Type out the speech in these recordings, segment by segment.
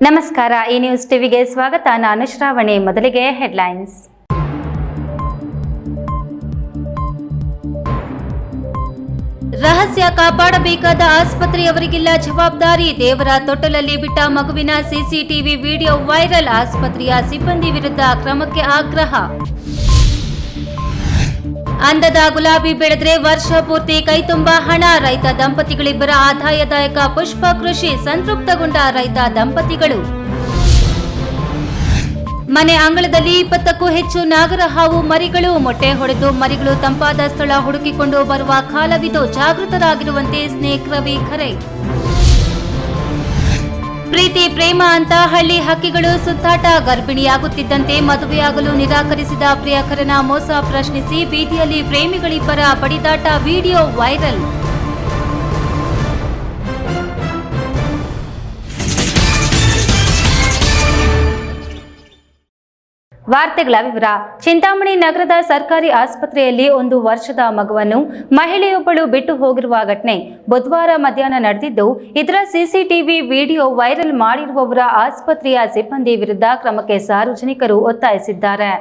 ನಮಸ್ಕಾರ, ಈ ನ್ಯೂಸ್ ಟಿವಿಗೆ ಸ್ವಾಗತ. ನಾನು ಶ್ರಾವಣಿ. ಮೊದಲಿಗೆ ಹೆಡ್ಲೈನ್ಸ್. ರಹಸ್ಯ ಕಾಪಾಡಬೇಕಾದ ಆಸ್ಪತ್ರೆಯವರಿಗಿಲ್ಲ ಜವಾಬ್ದಾರಿ. ದೇವರ ತೊಟ್ಟಲಲ್ಲಿ ಬಿಟ್ಟ ಮಗುವಿನ ಸಿಸಿಟಿವಿ ವಿಡಿಯೋ ವೈರಲ್. ಆಸ್ಪತ್ರೆಯ ಸಿಬ್ಬಂದಿ ವಿರುದ್ಧ ಕ್ರಮಕ್ಕೆ ಆಗ್ರಹ. ಅಂದದ ಗುಲಾಬಿ ಬೆಳೆದ್ರೆ ವರ್ಷ ಪೂರ್ತಿ ಕೈತುಂಬ ಹಣ. ರೈತ ದಂಪತಿಗಳಿಬ್ಬರ ಆದಾಯದಾಯಕ ಪುಷ್ಪ ಕೃಷಿ. ಸಂತೃಪ್ತಗೊಂಡ ರೈತ ದಂಪತಿಗಳು. ಮನೆ ಅಂಗಳದಲ್ಲಿ 20ಕ್ಕೂ ಹೆಚ್ಚು ನಾಗರಹಾವು ಮರಿಗಳು. ಮೊಟ್ಟೆ ಹೊಡೆದು ಮರಿಗಳು ತಂಪಾದ ಸ್ಥಳ ಹುಡುಕಿಕೊಂಡು ಬರುವ ಕಾಲವಿದು. ಜಾಗೃತರಾಗಿರುವಂತೆ ಸ್ನೇಕ್ ರವಿ ಕರೆ. ಪ್ರೀತಿ ಪ್ರೇಮ ಅಂತ ಹಳ್ಳಿ ಹಕ್ಕಿಗಳು ಸುತ್ತಾಟ. ಗರ್ಭಿಣಿಯಾಗುತ್ತಿದ್ದಂತೆ ಮದುವೆಯಾಗಲು ನಿರಾಕರಿಸಿದ ಪ್ರಿಯಕರನ ಮೋಸ ಪ್ರಶ್ನಿಸಿ ಬೀದಿಯಲ್ಲಿ ಪ್ರೇಮಿಗಳಿಬ್ಬರ ಬಡಿದಾಟ. Video viral. ವಾರ್ತೆಗಳ ವಿವರ. ಚಿಂತಾಮಣಿ ನಗರದ ಸರ್ಕಾರಿ ಆಸ್ಪತ್ರೆಯಲ್ಲಿ 1 ವರ್ಷದ ಮಗುವನ್ನು ಮಹಿಳೆಯೊಬ್ಬಳು ಬಿಟ್ಟು ಹೋಗಿರುವ ಘಟನೆ ಬುಧವಾರ ಮಧ್ಯಾಹ್ನ ನಡೆದಿದ್ದು, ಇದರ ಸಿಸಿಟಿವಿ ವಿಡಿಯೋ ವೈರಲ್ ಮಾಡಿರುವವರ ಆಸ್ಪತ್ರೆಯ ಸಿಬ್ಬಂದಿ ವಿರುದ್ಧ ಕ್ರಮಕ್ಕೆ ಸಾರ್ವಜನಿಕರು ಒತ್ತಾಯಿಸಿದ್ದಾರೆ.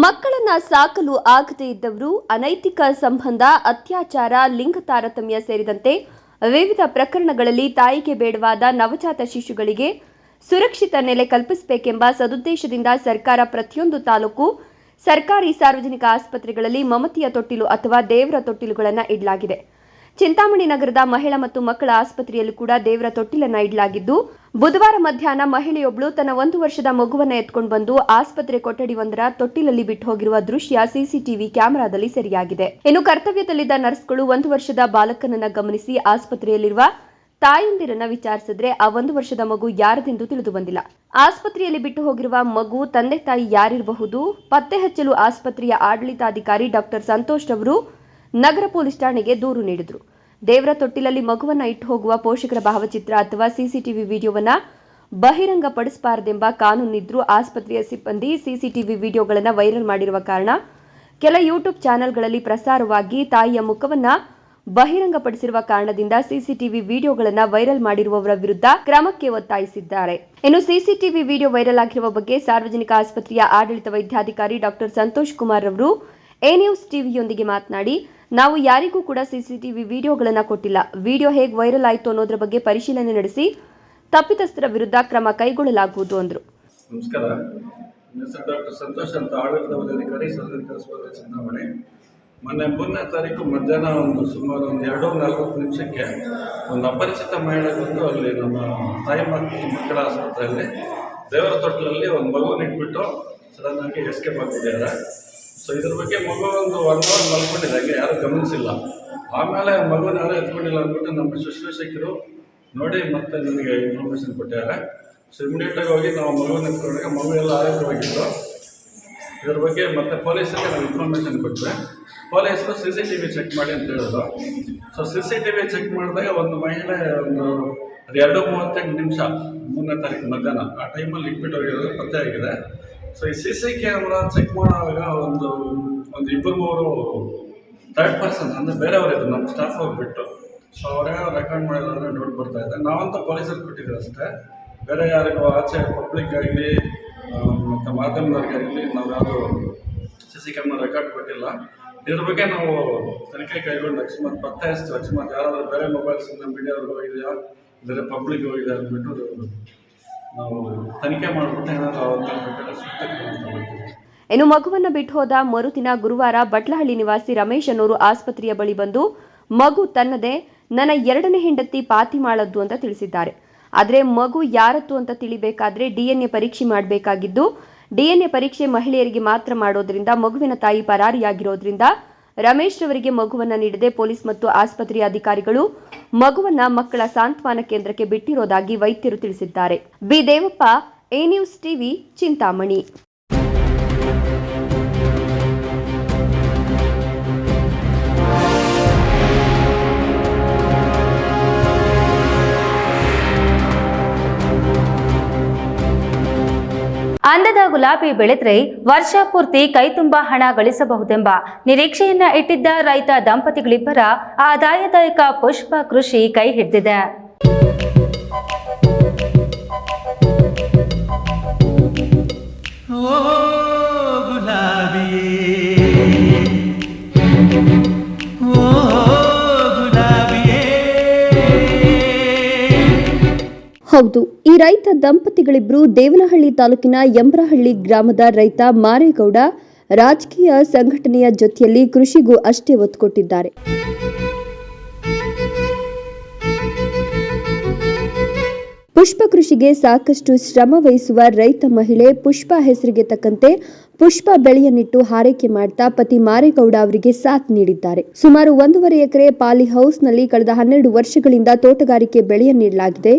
ಮಕ್ಕಳನ್ನ ಸಾಕಲು ಆಗದೇ ಇದ್ದವರು, ಅನೈತಿಕ ಸಂಬಂಧ, ಅತ್ಯಾಚಾರ, ಲಿಂಗ ತಾರತಮ್ಯ ಸೇರಿದಂತೆ ವಿವಿಧ ಪ್ರಕರಣಗಳಲ್ಲಿ ತಾಯಿಗೆ ಬೇಡವಾದ ನವಜಾತ ಶಿಶುಗಳಿಗೆ ಸುರಕ್ಷಿತ ನೆಲೆ ಕಲ್ಪಿಸಬೇಕೆಂಬ ಸದುದ್ದೇಶದಿಂದ ಸರ್ಕಾರ ಪ್ರತಿಯೊಂದು ತಾಲೂಕು ಸರ್ಕಾರಿ ಸಾರ್ವಜನಿಕ ಆಸ್ಪತ್ರೆಗಳಲ್ಲಿ ಮಮತೆಯ ತೊಟ್ಟಿಲು ಅಥವಾ ದೇವರ ತೊಟ್ಟಿಲುಗಳನ್ನು ಇಡಲಾಗಿದೆ. ಚಿಂತಾಮಣಿ ನಗರದ ಮಹಿಳಾ ಮತ್ತು ಮಕ್ಕಳ ಆಸ್ಪತ್ರೆಯಲ್ಲೂ ಕೂಡ ದೇವರ ತೊಟ್ಟಿಲನ್ನು ಇಡಲಾಗಿದ್ದು, ಬುಧವಾರ ಮಧ್ಯಾಹ್ನ ಮಹಿಳೆಯೊಬ್ಬಳು ತನ್ನ 1 ವರ್ಷದ ಮಗುವನ್ನು ಎತ್ಕೊಂಡು ಬಂದು ಆಸ್ಪತ್ರೆ ಕೊಠಡಿ1ರ ತೊಟ್ಟಿಲಲ್ಲಿ ಬಿಟ್ಟು ಹೋಗಿರುವ ದೃಶ್ಯ ಸಿಸಿಟಿವಿ ಕ್ಯಾಮೆರಾದಲ್ಲಿ ಸೆರೆಯಾಗಿದೆ. ಇನ್ನು ಕರ್ತವ್ಯದಲ್ಲಿದ್ದ ನರ್ಸ್ಗಳು 1 ವರ್ಷದ ಬಾಲಕನನ್ನ ಗಮನಿಸಿ ಆಸ್ಪತ್ರೆಯಲ್ಲಿರುವ ತಾಯಂದಿರನ್ನ ವಿಚಾರಿಸಿದ್ರೆ ಆ 1 ವರ್ಷದ ಮಗು ಯಾರದೆಂದು ತಿಳಿದು ಬಂದಿಲ್ಲ. ಆಸ್ಪತ್ರೆಯಲ್ಲಿ ಬಿಟ್ಟು ಹೋಗಿರುವ ಮಗು ತಂದೆ ತಾಯಿ ಯಾರಿರಬಹುದು ಪತ್ತೆ ಹಚ್ಚಲು ಆಸ್ಪತ್ರೆಯ ಆಡಳಿತಾಧಿಕಾರಿ ಡಾಕ್ಟರ್ ಸಂತೋಷ್ ಅವರು ನಗರ ಪೊಲೀಸ್ ಠಾಣೆಗೆ ದೂರು ನೀಡಿದರು. ದೇವರ ತೊಟ್ಟಿಲಲ್ಲಿ ಮಗುವನ್ನ ಇಟ್ಟು ಹೋಗುವ ಪೋಷಕರ ಭಾವಚಿತ್ರ ಅಥವಾ ಸಿಸಿಟಿವಿ ವಿಡಿಯೋವನ್ನ ಬಹಿರಂಗಪಡಿಸಬಾರದೆಂಬ ಕಾನೂನಿದ್ರೂ ಆಸ್ಪತ್ರೆಯ ಸಿಬ್ಬಂದಿ ಸಿಸಿಟಿವಿ ವಿಡಿಯೋಗಳನ್ನು ವೈರಲ್ ಮಾಡಿರುವ ಕಾರಣ ಕೆಲ ಯೂಟ್ಯೂಬ್ ಚಾನೆಲ್ಗಳಲ್ಲಿ ಪ್ರಸಾರವಾಗಿ ತಾಯಿಯ ಮುಖವನ್ನ ಬಹಿರಂಗಪಡಿಸಿರುವ ಕಾರಣದಿಂದ ಸಿಸಿಟಿವಿ ವಿಡಿಯೋಗಳನ್ನು ವೈರಲ್ ಮಾಡಿರುವವರ ವಿರುದ್ಧ ಕ್ರಮಕ್ಕೆ ಒತ್ತಾಯಿಸಿದ್ದಾರೆ. ಇನ್ನು ಸಿಸಿಟಿವಿ ವಿಡಿಯೋ ವೈರಲ್ ಆಗಿರುವ ಬಗ್ಗೆ ಸಾರ್ವಜನಿಕ ಆಸ್ಪತ್ರೆಯ ಆಡಳಿತ ವೈದ್ಯಾಧಿಕಾರಿ ಡಾಕ್ಟರ್ ಸಂತೋಷ್ ಕುಮಾರ್ ಅವರು ಎ ನ್ಯೂಸ್ ಟಿವಿಯೊಂದಿಗೆ ಮಾತನಾಡಿ, ನಾವು ಯಾರಿಗೂ ಕೂಡ ಸಿಸಿಟಿವಿ ವಿಡಿಯೋಗಳನ್ನು ಕೊಟ್ಟಿಲ್ಲ. ವಿಡಿಯೋ ಹೇಗೆ ವೈರಲ್ ಆಯಿತು ಅನ್ನೋದ್ರ ಬಗ್ಗೆ ಪರಿಶೀಲನೆ ನಡೆಸಿ ತಪ್ಪಿತಸ್ಥರ ವಿರುದ್ಧ ಕ್ರಮ ಕೈಗೊಳ್ಳಲಾಗುವುದು ಅಂದರು. ನಮಸ್ಕಾರ. ಡಾಕ್ಟರ್ ಸಂತೋಷ್ ಅಂತ ಆಡಳಿತ ವೈದ್ಯಾಧಿಕಾರಿ ಸಾರ್ವಜನಿಕ ಆಸ್ಪತ್ರೆ ಚಿಂತಾಮಣಿ. ಮೊನ್ನೆ 3ನೇ ತಾರೀಕು ಮಧ್ಯಾಹ್ನ ಸುಮಾರು 2:40 ನಿಮಿಷಕ್ಕೆ ಒಂದು ಅಪರಿಚಿತ ಮಹಿಳೆ ಬಂದು ಅಲ್ಲಿ ನಮ್ಮ ತಾಯಿ ಮಕ್ಕಳ ಆಸ್ಪತ್ರೆಯಲ್ಲಿ ದೇವರ ತೊಟ್ಟಿಲಲ್ಲಿ ಒಂದು ಮಗುವನ್ನು ಇಟ್ಬಿಟ್ಟು ಸಡನ್ ಆಗಿ ಎಸ್ಕೇಪ್ ಆಗ್ತಿದ್ದಾರೆ. ಸೊ ಇದ್ರ ಬಗ್ಗೆ ಮಗು ಒಂದು 1 ಅವರ್ ಮಲ್ಕೊಂಡಿದ್ದಂಗೆ ಯಾರೂ ಗಮನಿಸಿಲ್ಲ. ಆಮೇಲೆ ಮಗುನ ಯಾರೂ ಎತ್ಕೊಂಡಿಲ್ಲ ಅಂದ್ಬಿಟ್ಟು ನಮ್ಮ ಶುಶ್ರೂಷಕರು ನೋಡಿ ಮತ್ತೆ ನನಗೆ ಇನ್ಫಾರ್ಮೇಷನ್ ಕೊಟ್ಟಿದ್ದಾರೆ. ಸೊ ಇಮಿಡಿಯೇಟಾಗಿ ಹೋಗಿ ನಾವು ಮಗುವನ್ನು ಎತ್ಕೊಂಡಾಗ ಮಗು ಎಲ್ಲ ಆರೋಗ್ಯವಾಗಿತ್ತು. ಇದ್ರ ಬಗ್ಗೆ ಮತ್ತೆ ಪೊಲೀಸರಿಗೆ ನಾವು ಇನ್ಫಾರ್ಮೇಷನ್ ಕೊಟ್ಟರೆ ಪೊಲೀಸರು CCTV ಚೆಕ್ ಮಾಡಿ ಅಂತ ಹೇಳಿದ್ರು. ಸೊ CCTV ಚೆಕ್ ಮಾಡಿದಾಗ ಒಂದು ಮಹಿಳೆ ಒಂದು 2:38 ನಿಮಿಷ 3ನೇ ತಾರೀಕು ಮಧ್ಯಾಹ್ನ ಆ ಟೈಮಲ್ಲಿ ಇಟ್ಬಿಟ್ಟು ಹೋಗಿರೋದು ಪತ್ತೆ ಆಗಿದೆ. ಸೊ ಈ CC ಕ್ಯಾಮ್ರಾ ಚೆಕ್ ಮಾಡುವಾಗ ಒಂದು 2-3 ಥರ್ಡ್ ಪರ್ಸನ್ ಅಂದರೆ ಬೇರೆಯವರಿದ್ರು, ನಮ್ಮ ಸ್ಟಾಫ್ ಹೋಗ್ಬಿಟ್ಟು. ಸೊ ಅವರೇ ರೆಕಾರ್ಡ್ ಮಾಡಿದ್ರೆ ನೋಟ್ ಬರ್ತಾ ಇದೆ. ನಾವಂತ ಪೊಲೀಸರಿಗೆ ಕೊಟ್ಟಿದ್ದೀವಿ ಅಷ್ಟೇ, ಬೇರೆ ಯಾರಿಗೂ ಆಚೆ ಪಬ್ಲಿಕ್ ಆಗಲಿ ಮತ್ತು ಮಾಧ್ಯಮದವ್ರಿಗಾಗಲಿ ನಾವು ಯಾವುದು CC ಕ್ಯಾಮ್ರಾ ರೆಕಾರ್ಡ್ ಕೊಟ್ಟಿಲ್ಲ. ಇದ್ರ ಬಗ್ಗೆ ನಾವು ತನಿಖೆ ಕೈಗೊಂಡು ಅಕಸ್ಮಾತ್ ಪತ್ತೆ ಹಚ್ಚಿ ಅಕಸ್ಮಾತ್ ಯಾರಾದರೂ ಬೇರೆ ಮೊಬೈಲ್ಸಿಂದ ಮೀಡಿಯಾವ್ರಿಗೆ ಹೋಗಿದೆಯಾ ಬೇರೆ ಪಬ್ಲಿಕ್ ಹೋಗಿದೆ ಅಂದ್ಬಿಟ್ಟು ನಾವು ತನಿಖೆ ಮಾಡಿಬಿಟ್ಟು ಏನಾದರೂ ಇನ್ನು ಮಗುವನ್ನು ಬಿಟ್ಟು ಹೋದ ಮರುದಿನ ಗುರುವಾರ ಬಟ್ಲಹಳ್ಳಿ ನಿವಾಸಿ ರಮೇಶ್ ಅನ್ನೋರು ಆಸ್ಪತ್ರೆಯ ಬಳಿ ಬಂದು ಮಗು ತನ್ನದೇ, ನನ್ನ 2ನೇ ಹೆಂಡತಿ ಪಾತಿಮಾಳದ್ದು ಅಂತ ತಿಳಿಸಿದ್ದಾರೆ. ಆದರೆ ಮಗು ಯಾರದ್ದು ಅಂತ ತಿಳಿಬೇಕಾದ್ರೆ DNA ಪರೀಕ್ಷೆ ಮಾಡಬೇಕಾಗಿದ್ದು, DNA ಪರೀಕ್ಷೆ ಮಹಿಳೆಯರಿಗೆ ಮಾತ್ರ ಮಾಡೋದ್ರಿಂದ ಮಗುವಿನ ತಾಯಿ ಪರಾರಿಯಾಗಿರೋದ್ರಿಂದ ರಮೇಶ್ ರವರಿಗೆ ಮಗುವನ್ನ ನೀಡದೆ ಪೊಲೀಸ್ ಮತ್ತು ಆಸ್ಪತ್ರೆಯ ಅಧಿಕಾರಿಗಳು ಮಗುವನ್ನ ಮಕ್ಕಳ ಸಾಂತ್ವನ ಕೇಂದ್ರಕ್ಕೆ ಬಿಟ್ಟಿರೋದಾಗಿ ವೈದ್ಯರು ತಿಳಿಸಿದ್ದಾರೆ. B Devappa, A news TV, Chintamani. ಗುಲಾಬಿ ಬೆಳೆದ್ರೆ ವರ್ಷ ಪೂರ್ತಿ ಕೈತುಂಬ ಹಣ ಗಳಿಸಬಹುದೆಂಬ ನಿರೀಕ್ಷೆಯನ್ನ ಇಟ್ಟಿದ್ದ ರೈತ ದಂಪತಿಗಳಿಬ್ಬರ ಆದಾಯದಾಯಕ ಪುಷ್ಪ ಕೃಷಿ ಕೈ ಹಿಡಿದಿದೆ. ಹೌದು, ಈ ರೈತ ದಂಪತಿಗಳಿಬ್ರು ದೇವನಹಳ್ಳಿ ತಾಲೂಕಿನ ಯಂಬ್ರಹಳ್ಳಿ ಗ್ರಾಮದ ರೈತ ಮಾರೇಗೌಡ ರಾಜಕೀಯ ಸಂಘಟನೆಯ ಜೊತೆಯಲ್ಲಿ ಕೃಷಿಗೂ ಅಷ್ಟೇ ಒತ್ತು ಕೊಟ್ಟಿದ್ದಾರೆ. ಪುಷ್ಪ ಕೃಷಿಗೆ ಸಾಕಷ್ಟು ಶ್ರಮ ವಹಿಸುವ ರೈತ ಮಹಿಳೆ ಪುಷ್ಪ ಹೆಸರಿಗೆ ತಕ್ಕಂತೆ ಪುಷ್ಪ ಬೆಳೆಯನ್ನಿಟ್ಟು ಹಾರೈಕೆ ಮಾಡ್ತಾ ಪತಿ ಮಾರೇಗೌಡ ಅವರಿಗೆ ಸಾಥ್ ನೀಡಿದ್ದಾರೆ. ಸುಮಾರು 1.5 ಎಕರೆ ಪಾಲಿ ಹೌಸ್ನಲ್ಲಿ ಕಳೆದ 12 ವರ್ಷಗಳಿಂದ ತೋಟಗಾರಿಕೆ ಬೆಳೆಯನ್ನಿಡಲಾಗಿದೆ.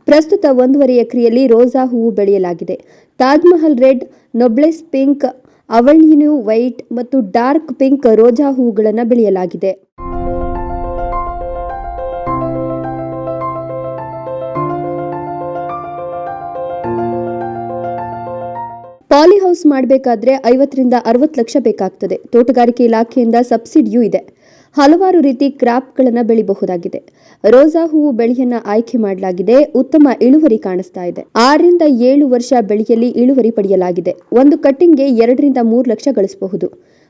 ಪ್ರಸ್ತುತ 1.5 ಎಕರೆಯಲ್ಲಿ ರೋಜಾ ಹೂವು ಬೆಳೆಯಲಾಗಿದೆ. Taj Mahal red, noblesse pink, ಅವಳ್ಯೂನ್ಯೂ ವೈಟ್ ಮತ್ತು ಡಾರ್ಕ್ ಪಿಂಕ್ ರೋಜಾ ಹೂವುಗಳನ್ನು ಬೆಳೆಯಲಾಗಿದೆ. ಪಾಲಿ ಹೌಸ್ ಮಾಡಬೇಕಾದ್ರೆ 50 ರಿಂದ 60 ಲಕ್ಷ ಬೇಕಾಗ್ತದೆ. ತೋಟಗಾರಿಕೆ ಇಲಾಖೆಯಿಂದ ಸಬ್ಸಿಡಿಯೂ ಇದೆ. ಹಲವಾರು ರೀತಿ ಕ್ರಾಪ್ಗಳನ್ನು ಬೆಳೆಯಬಹುದಾಗಿದೆ. ರೋಜಾ ಹೂವು ಬೆಳೆಯನ್ನ ಆಯ್ಕೆ ಮಾಡಲಾಗಿದೆ. ಉತ್ತಮ ಇಳುವರಿ ಕಾಣಿಸ್ತಾ ಇದೆ. 6 ರಿಂದ 7 ವರ್ಷ ಬೆಳೆಯಲ್ಲಿ ಇಳುವರಿ ಪಡೆಯಲಾಗಿದೆ. ಒಂದು ಕಟ್ಟಿಂಗ್ಗೆ 2 ರಿಂದ 3 ಲಕ್ಷ ಗಳಿಸಬಹುದು.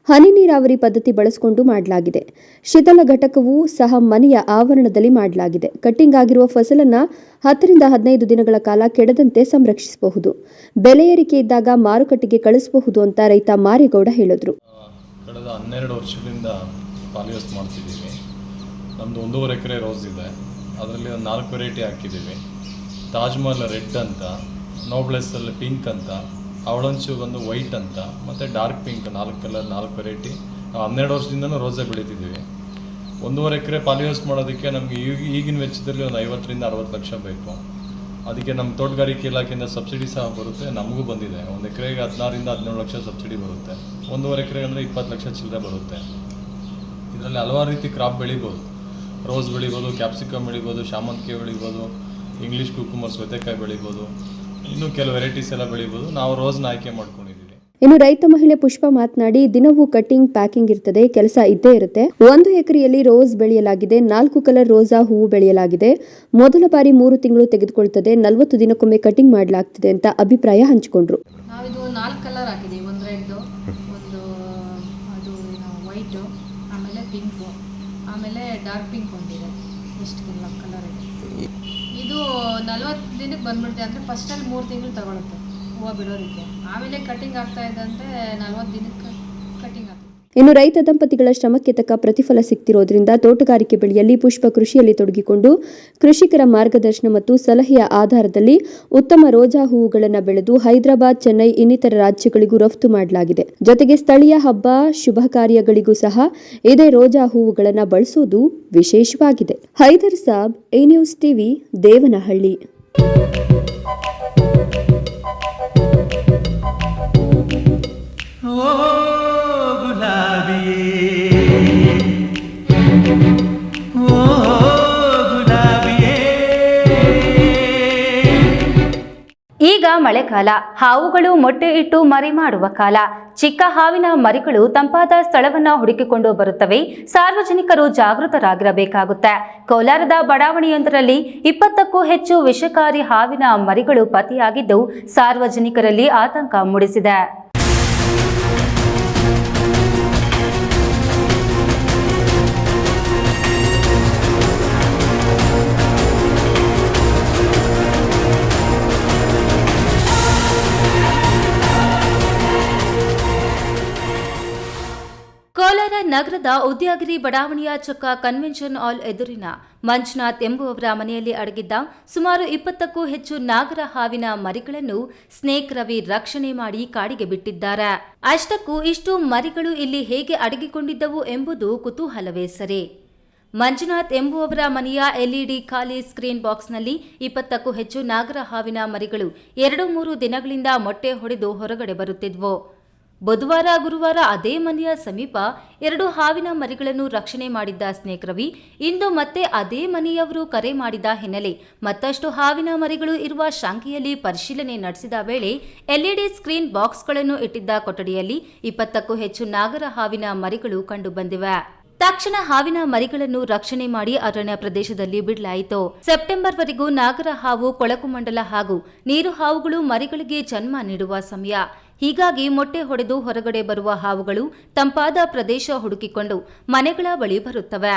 ಹನಿ ನೀರಾವರಿ ಪದ್ಧತಿ ಬಳಸಿಕೊಂಡು ಮಾಡಲಾಗಿದೆ. ಶೀತಲ ಘಟಕವೂ ಸಹ ಮನೆಯ ಆವರಣದಲ್ಲಿ ಮಾಡಲಾಗಿದೆ. ಕಟ್ಟಿಂಗ್ ಆಗಿರುವ ಫಸಲನ್ನ 10 ರಿಂದ 15 ದಿನಗಳ ಕಾಲ ಕೆಡದಂತೆ ಸಂರಕ್ಷಿಸಬಹುದು. ಬೆಲೆ ಏರಿಕೆ ಇದ್ದಾಗ ಮಾರುಕಟ್ಟೆಗೆ ಕಳಿಸಬಹುದು ಅಂತ ರೈತ ಮಾರೇಗೌಡ ಹೇಳಿದ್ರು. ಕಳೆದ 12 ವರ್ಷದಿಂದ ಪಾಲಿಹೌಸ್ ಮಾಡ್ತಿದ್ದೀವಿ. ನಮ್ಮದು 1.5 ಎಕರೆ ರೋಸ್ ಇದೆ. ಅದರಲ್ಲಿ ಒಂದು 4 ವೆರೈಟಿ ಹಾಕಿದ್ದೀವಿ. ತಾಜ್ ಮಹಲ್ ರೆಡ್ ಅಂತ, ನೋಬ್ಲೆಸ್ಸಲ್ಲಿ ಪಿಂಕ್ ಅಂತ, ಅವಳಂಚು ಒಂದು ವೈಟ್ ಅಂತ, ಮತ್ತು ಡಾರ್ಕ್ ಪಿಂಕ್ 4 ಕಲರ್ 4 ವೆರೈಟಿ. 12 ವರ್ಷದಿಂದನೂ ರೋಸೇ ಬೆಳೀತಿದ್ದೀವಿ. 1.5 ಎಕರೆ ಪಾಲಿಹೌಸ್ ಮಾಡೋದಕ್ಕೆ ನಮಗೆ ಈಗಿನ ವೆಚ್ಚದಲ್ಲಿ ಒಂದು 50 ರಿಂದ 60 ಲಕ್ಷ ಬೇಕು. ಅದಕ್ಕೆ ನಮ್ಮ ತೋಟಗಾರಿಕೆ ಇಲಾಖೆಯಿಂದ ಸಬ್ಸಿಡಿ ಸಹ ಬರುತ್ತೆ. ನಮಗೂ ಬಂದಿದೆ. 1 ಎಕರೆಗೆ 16 ರಿಂದ 17 ಲಕ್ಷ ಸಬ್ಸಿಡಿ ಬರುತ್ತೆ. 1.5 ಎಕರೆಗೆ ಅಂದರೆ 20 ಲಕ್ಷ ಚಿಲ್ಲರೆ ಬರುತ್ತೆ. ಇದರಲ್ಲಿ ಹಲವಾರು ರೀತಿ ಕ್ರಾಪ್ ಬೆಳಿಬೋದು. ರೋಸ್ ಬೆಳಿಬೋದು, ಕ್ಯಾಪ್ಸಿಕಮ್ ಬೆಳಿಬೋದು, ಶಾಮಂತಿಗೆ ಬೆಳಿಬೋದು, ಇಂಗ್ಲೀಷ್ ಕುಕುಂಬರ್ ಸೌತೆಕಾಯಿ ಬೆಳಿಬೋದು, ಇನ್ನೂ ಕೆಲವು ವೆರೈಟೀಸ್ ಎಲ್ಲ ಬೆಳಿಬೋದು. ನಾವು ರೋಸ್ನ ಆಯ್ಕೆ ಮಾಡ್ಕೊಂಡಿದ್ದೀವಿ. ಇನ್ನು ರೈತ ಮಹಿಳೆ ಪುಷ್ಪ ಮಾತನಾಡಿ, ದಿನವೂ ಕಟ್ಟಿಂಗ್ ಪ್ಯಾಕಿಂಗ್ ಇರ್ತದೆ, ಕೆಲಸ ಇದ್ದೇ ಇರುತ್ತೆ. 1 ಎಕರೆಯಲ್ಲಿ ರೋಸ್ ಬೆಳೆಯಲಾಗಿದೆ. 4 ಕಲರ್ ರೋಜಾ ಹೂವು ಬೆಳೆಯಲಾಗಿದೆ. ಮೊದಲ ಬಾರಿ 3 ತಿಂಗಳು ತೆಗೆದುಕೊಳ್ತದೆ. 40 ದಿನಕ್ಕೊಮ್ಮೆ ಕಟಿಂಗ್ ಮಾಡಲಾಗ್ತಿದೆ ಅಂತ ಅಭಿಪ್ರಾಯ ಹಂಚಿಕೊಂಡ್ರು. ನಾವಿದು 4 ಕಲರ್ ಹಾಕಿದ್ದೀವಿ. ಒಂದು ರೆಡ್, ಒಂದು ಅದು ವೈಟು, ಆಮೇಲೆ ಪಿಂಕು, ಆಮೇಲೆ ಡಾರ್ಕ್ ಪಿಂಕ್ ಒಂದಿದೆ. ಎಷ್ಟು ಕಲರ್ ಇದೆ. ಇದು 40 ದಿನಕ್ಕೆ ಬಂದ್ಬಿಡುತ್ತೆ. ಅಂದರೆ ಫಸ್ಟಲ್ಲಿ 3 ತಿಂಗಳು ತಗೊಳುತ್ತೆ ಹೂವು ಬಿಡೋದಕ್ಕೆ. ಆಮೇಲೆ ಕಟಿಂಗ್ ಆಗ್ತಾ ಇದ್ದಂತೆ 40 ದಿನಕ್ಕೆ ಕಟಿಂಗ್ ಆಗ್ತದೆ. ಇನ್ನು ರೈತ ದಂಪತಿಗಳ ಶ್ರಮಕ್ಕೆ ತಕ್ಕ ಪ್ರತಿಫಲ ಸಿಗ್ತಿರೋದ್ರಿಂದ ತೋಟಗಾರಿಕೆ ಬೆಳೆಯಲ್ಲಿ ಪುಷ್ಪ ಕೃಷಿಯಲ್ಲಿ ತೊಡಗಿಕೊಂಡು ಕೃಷಿಕರ ಮಾರ್ಗದರ್ಶನ ಮತ್ತು ಸಲಹೆಯ ಆಧಾರದಲ್ಲಿ ಉತ್ತಮ ರೋಜಾ ಹೂವುಗಳನ್ನು ಬೆಳೆದು ಹೈದರಾಬಾದ್, ಚೆನ್ನೈ ಇನ್ನಿತರ ರಾಜ್ಯಗಳಿಗೂ ರಫ್ತು ಮಾಡಲಾಗಿದೆ. ಜೊತೆಗೆ ಸ್ಥಳೀಯ ಹಬ್ಬ, ಶುಭ ಕಾರ್ಯಗಳಿಗೂ ಸಹ ಇದೇ ರೋಜಾ ಹೂವುಗಳನ್ನು ಬಳಸೋದು ವಿಶೇಷವಾಗಿದೆ. Haider Saab, A news TV, Devanahalli. ಈಗ ಮಳೆಗಾಲ, ಹಾವುಗಳು ಮೊಟ್ಟೆ ಇಟ್ಟು ಮರಿ ಮಾಡುವ ಕಾಲ. ಚಿಕ್ಕ ಹಾವಿನ ಮರಿಗಳು ತಂಪಾದ ಸ್ಥಳವನ್ನ ಹುಡುಕಿಕೊಂಡು ಬರುತ್ತವೆ. ಸಾರ್ವಜನಿಕರು ಜಾಗೃತರಾಗಿರಬೇಕಾಗುತ್ತೆ. ಕೋಲಾರದ ಬಡಾವಣೆಯೊಂದರಲ್ಲಿ 20ಕ್ಕೂ ಹೆಚ್ಚು ವಿಷಕಾರಿ ಹಾವಿನ ಮರಿಗಳು ಪತ್ತೆಯಾಗಿದ್ದು ಸಾರ್ವಜನಿಕರಲ್ಲಿ ಆತಂಕ ಮೂಡಿಸಿದೆ. ಕೋಲಾರ ನಗರದ ಉದ್ಯಾಗಿರಿ ಬಡಾವಣೆಯ ಚೊಕ್ಕ ಕನ್ವೆನ್ಷನ್ ಹಾಲ್ ಎದುರಿನ ಮಂಜುನಾಥ್ ಎಂಬುವವರ ಮನೆಯಲ್ಲಿ ಅಡಗಿದ್ದ ಸುಮಾರು 20ಕ್ಕೂ ಹೆಚ್ಚು ನಾಗರ ಹಾವಿನ ಮರಿಗಳನ್ನು ಸ್ನೇಕ್ ರವಿ ರಕ್ಷಣೆ ಮಾಡಿ ಕಾಡಿಗೆ ಬಿಟ್ಟಿದ್ದಾರೆ. ಅಷ್ಟಕ್ಕೂ ಇಷ್ಟು ಮರಿಗಳು ಇಲ್ಲಿ ಹೇಗೆ ಅಡಗಿಕೊಂಡಿದ್ದವು ಎಂಬುದು ಕುತೂಹಲವೇ ಸರಿ. ಮಂಜುನಾಥ್ ಎಂಬುವವರ ಮನೆಯ ಎಲ್ಇಡಿ ಖಾಲಿ ಸ್ಕ್ರೀನ್ ಬಾಕ್ಸ್ನಲ್ಲಿ 20ಕ್ಕೂ ಹೆಚ್ಚು ನಾಗರ ಹಾವಿನ ಮರಿಗಳು 2-3 ದಿನಗಳಿಂದ ಮೊಟ್ಟೆ ಹೊಡೆದು ಹೊರಗಡೆ ಬರುತ್ತಿದ್ವು. ಬುಧವಾರ ಗುರುವಾರ ಅದೇ ಮನೆಯ ಸಮೀಪ 2 ಹಾವಿನ ಮರಿಗಳನ್ನು ರಕ್ಷಣೆ ಮಾಡಿದ್ದ ಸ್ನೇಕ್ ರವಿ ಇಂದು ಮತ್ತೆ ಅದೇ ಮನೆಯವರು ಕರೆ ಮಾಡಿದ ಹಿನ್ನೆಲೆ ಮತ್ತಷ್ಟು ಹಾವಿನ ಮರಿಗಳು ಇರುವ ಶಾಂಕೆಯಲ್ಲಿ ಪರಿಶೀಲನೆ ನಡೆಸಿದ ವೇಳೆ ಎಲ್ಇಡಿ ಸ್ಕ್ರೀನ್ ಬಾಕ್ಸ್ಗಳನ್ನು ಇಟ್ಟಿದ್ದ ಕೊಠಡಿಯಲ್ಲಿ 20ಕ್ಕೂ ಹೆಚ್ಚು ನಾಗರ ಹಾವಿನ ಮರಿಗಳು ಕಂಡುಬಂದಿವೆ. ತಕ್ಷಣ ಹಾವಿನ ಮರಿಗಳನ್ನು ರಕ್ಷಣೆ ಮಾಡಿ ಅರಣ್ಯ ಪ್ರದೇಶದಲ್ಲಿ ಬಿಡಲಾಯಿತು. ಸೆಪ್ಟೆಂಬರ್ವರೆಗೂ ನಾಗರ ಹಾವು, ಕೊಳಕು ಮಂಡಲ ಹಾಗೂ ನೀರು ಹಾವುಗಳು ಮರಿಗಳಿಗೆ ಜನ್ಮ ನೀಡುವ ಸಮಯ. ಹೀಗಾಗಿ ಮೊಟ್ಟೆ ಹೊಡೆದು ಹೊರಗಡೆ ಬರುವ ಹಾವುಗಳು ತಂಪಾದ ಪ್ರದೇಶ ಹುಡುಕಿಕೊಂಡು ಮನೆಗಳ ಬಳಿ ಬರುತ್ತವೆ.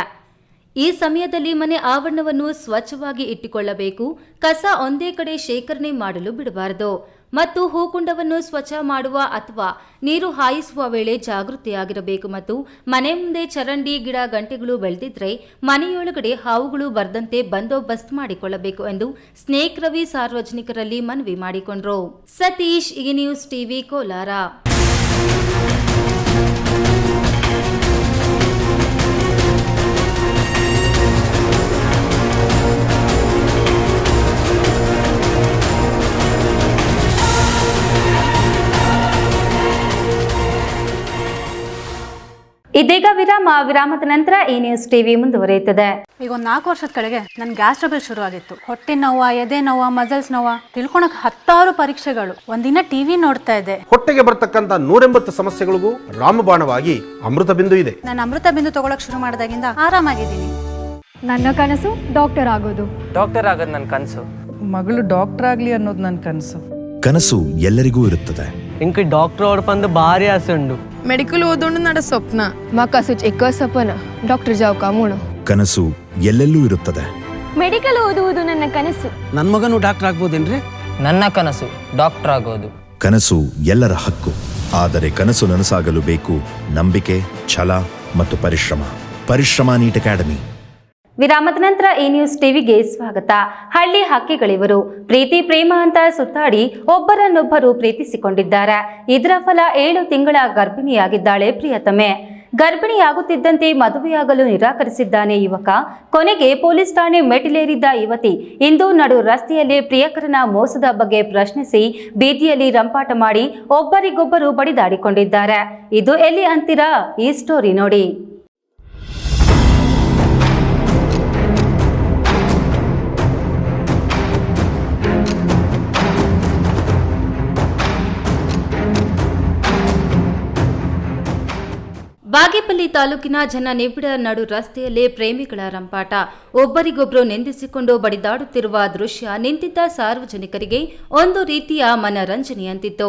ಈ ಸಮಯದಲ್ಲಿ ಮನೆ ಆವರಣವನ್ನು ಸ್ವಚ್ಛವಾಗಿ ಇಟ್ಟುಕೊಳ್ಳಬೇಕು. ಕಸ ಒಂದೇ ಕಡೆ ಶೇಖರಣೆ ಮಾಡಲು ಬಿಡಬಾರದು ಮತ್ತು ಹೂಕುಂಡವನ್ನು ಸ್ವಚ್ಛ ಮಾಡುವ ಅಥವಾ ನೀರು ಹಾಯಿಸುವ ವೇಳೆ ಜಾಗೃತಿಯಾಗಿರಬೇಕು ಮತ್ತು ಮನೆ ಮುಂದೆ ಚರಂಡಿ, ಗಿಡ, ಗಂಟೆಗಳು ಬೆಳೆದಿದ್ರೆ ಮನೆಯೊಳಗಡೆ ಹಾವುಗಳು ಬರದಂತೆ ಬಂದೋಬಸ್ತ್ ಮಾಡಿಕೊಳ್ಳಬೇಕು ಎಂದು ಸ್ನೇಕ್ ರವಿ ಸಾರ್ವಜನಿಕರಲ್ಲಿ ಮನವಿ ಮಾಡಿಕೊಂಡರು. ಸತೀಶ್, ಈ ನ್ಯೂಸ್ ಟಿವಿ, ಕೋಲಾರ. ಇದೀಗ ವಿರಾಮದ ನಂತರ ಈ ನ್ಯೂಸ್ ಟಿವಿ ಮುಂದುವರಿಯುತ್ತದೆ. ಈಗ ಒಂದು 4 ವರ್ಷದ ಕೆಳಗೆ ನನ್ನ ಗ್ಯಾಸ್ ಟ್ರಬಲ್ ಶುರು ಆಗಿತ್ತು. ಹೊಟ್ಟೆ ನೋವು, ಎದೆ ನೋವು, ಮಸಲ್ಸ್ ನೋವು ತಿಳ್ಕೊಳಕ್ 10 ಪರೀಕ್ಷೆಗಳು. ಒಂದಿನ ಟಿವಿ ನೋಡ್ತಾ ಇದ್ದೆ. ಹೊಟ್ಟೆಗೆ ಬರ್ತಕ್ಕಂಥ 180 ಸಮಸ್ಯೆಗಳಿಗೂ ರಾಮಬಾಣವಾಗಿ ಅಮೃತ ಬಿಂದು ಇದೆ. ನಾನು ಅಮೃತ ಬಿಂದು ತಗೊಳಕ್ ಶುರು ಮಾಡಿದಾಗಿಂದ ಆರಾಮಾಗಿದ್ದೀನಿ. ನನ್ನ ಕನಸು ಡಾಕ್ಟರ್ ಆಗೋದು. ಡಾಕ್ಟರ್ ಆಗೋದು ನನ್ನ ಕನಸು. ಮಗಳು ಡಾಕ್ಟರ್ ಆಗ್ಲಿ ಅನ್ನೋದು ನನ್ನ ಕನಸು. ಕನಸು ಎಲ್ಲರಿಗೂ ಇರುತ್ತದೆ. ಇಂಕ ಡಾಕ್ಟರ್ ಓಡ್ಪಂದು ಭಾರಿ ಆಸೆ ಉಂಡು. ಮೆಡಿಕಲ್ ಓದೋಣ ನಡ ಸ್ವಪ್ನ. ಮಾಕಾಸು ಎಕ್ಕ ಸಪನ ಡಾಕ್ಟರ್ ಜಾವ್ ಕಾಮೂಣ. ಕನಸು ಎಲ್ಲೆಲ್ಲೂ ಇರುತ್ತದೆ. ಮೆಡಿಕಲ್ ಓದುವುದು ನನ್ನ ಕನಸು. ನನ್ನ ಮಗನು ಡಾಕ್ಟರ್ ಆಗ್ಬೋದೇನ್ರಿ? ನನ್ನ ಕನಸು ಡಾಕ್ಟರ್ ಆಗೋದು. ಕನಸು ಎಲ್ಲರ ಹಕ್ಕು. ಆದರೆ ಕನಸು ನನಸಾಗಲು ಬೇಕು ನಂಬಿಕೆ, ಛಲ ಮತ್ತು ಪರಿಶ್ರಮ. Neat academy. ವಿರಾಮದ ನಂತರ ಈ ನ್ಯೂಸ್ ಟಿವಿಗೆ ಸ್ವಾಗತ. ಹಳ್ಳಿ ಹಕ್ಕಿಗಳಿವರು ಪ್ರೀತಿ ಪ್ರೇಮ ಅಂತ ಸುತ್ತಾಡಿ ಒಬ್ಬರನ್ನೊಬ್ಬರು ಪ್ರೀತಿಸಿಕೊಂಡಿದ್ದಾರೆ. ಇದರ ಫಲ 7 ತಿಂಗಳ ಗರ್ಭಿಣಿಯಾಗಿದ್ದಾಳೆ ಪ್ರಿಯತಮೆ. ಗರ್ಭಿಣಿಯಾಗುತ್ತಿದ್ದಂತೆ ಮದುವೆಯಾಗಲು ನಿರಾಕರಿಸಿದ್ದಾನೆ ಯುವಕ. ಕೊನೆಗೆ ಪೊಲೀಸ್ ಠಾಣೆ ಮೆಟ್ಟಿಲೇರಿದ್ದ ಯುವತಿ ಇಂದು ನಡು ರಸ್ತೆಯಲ್ಲಿ ಪ್ರಿಯಕರನ ಮೋಸದ ಬಗ್ಗೆ ಪ್ರಶ್ನಿಸಿ ಬೀದಿಯಲ್ಲಿ ರಂಪಾಟ ಮಾಡಿ ಒಬ್ಬರಿಗೊಬ್ಬರು ಬಡಿದಾಡಿಕೊಂಡಿದ್ದಾರೆ. ಇದು ಎಲ್ಲಿ ಅಂತೀರಾ? ಈ ಸ್ಟೋರಿ ನೋಡಿ. ಬಾಗೇಪಲ್ಲಿ ತಾಲೂಕಿನ ಜನನಿಬಿಡ ನಡು ರಸ್ತೆಯಲ್ಲೇ ಪ್ರೇಮಿಗಳ ರಂಪಾಟ. ಒಬ್ಬರಿಗೊಬ್ಬರು ನಿಂದಿಸಿಕೊಂಡು ಬಡಿದಾಡುತ್ತಿರುವ ದೃಶ್ಯ ನಿಂತಿದ್ದ ಸಾರ್ವಜನಿಕರಿಗೆ ಒಂದು ರೀತಿಯ ಮನರಂಜನೆಯಂತಿತ್ತು.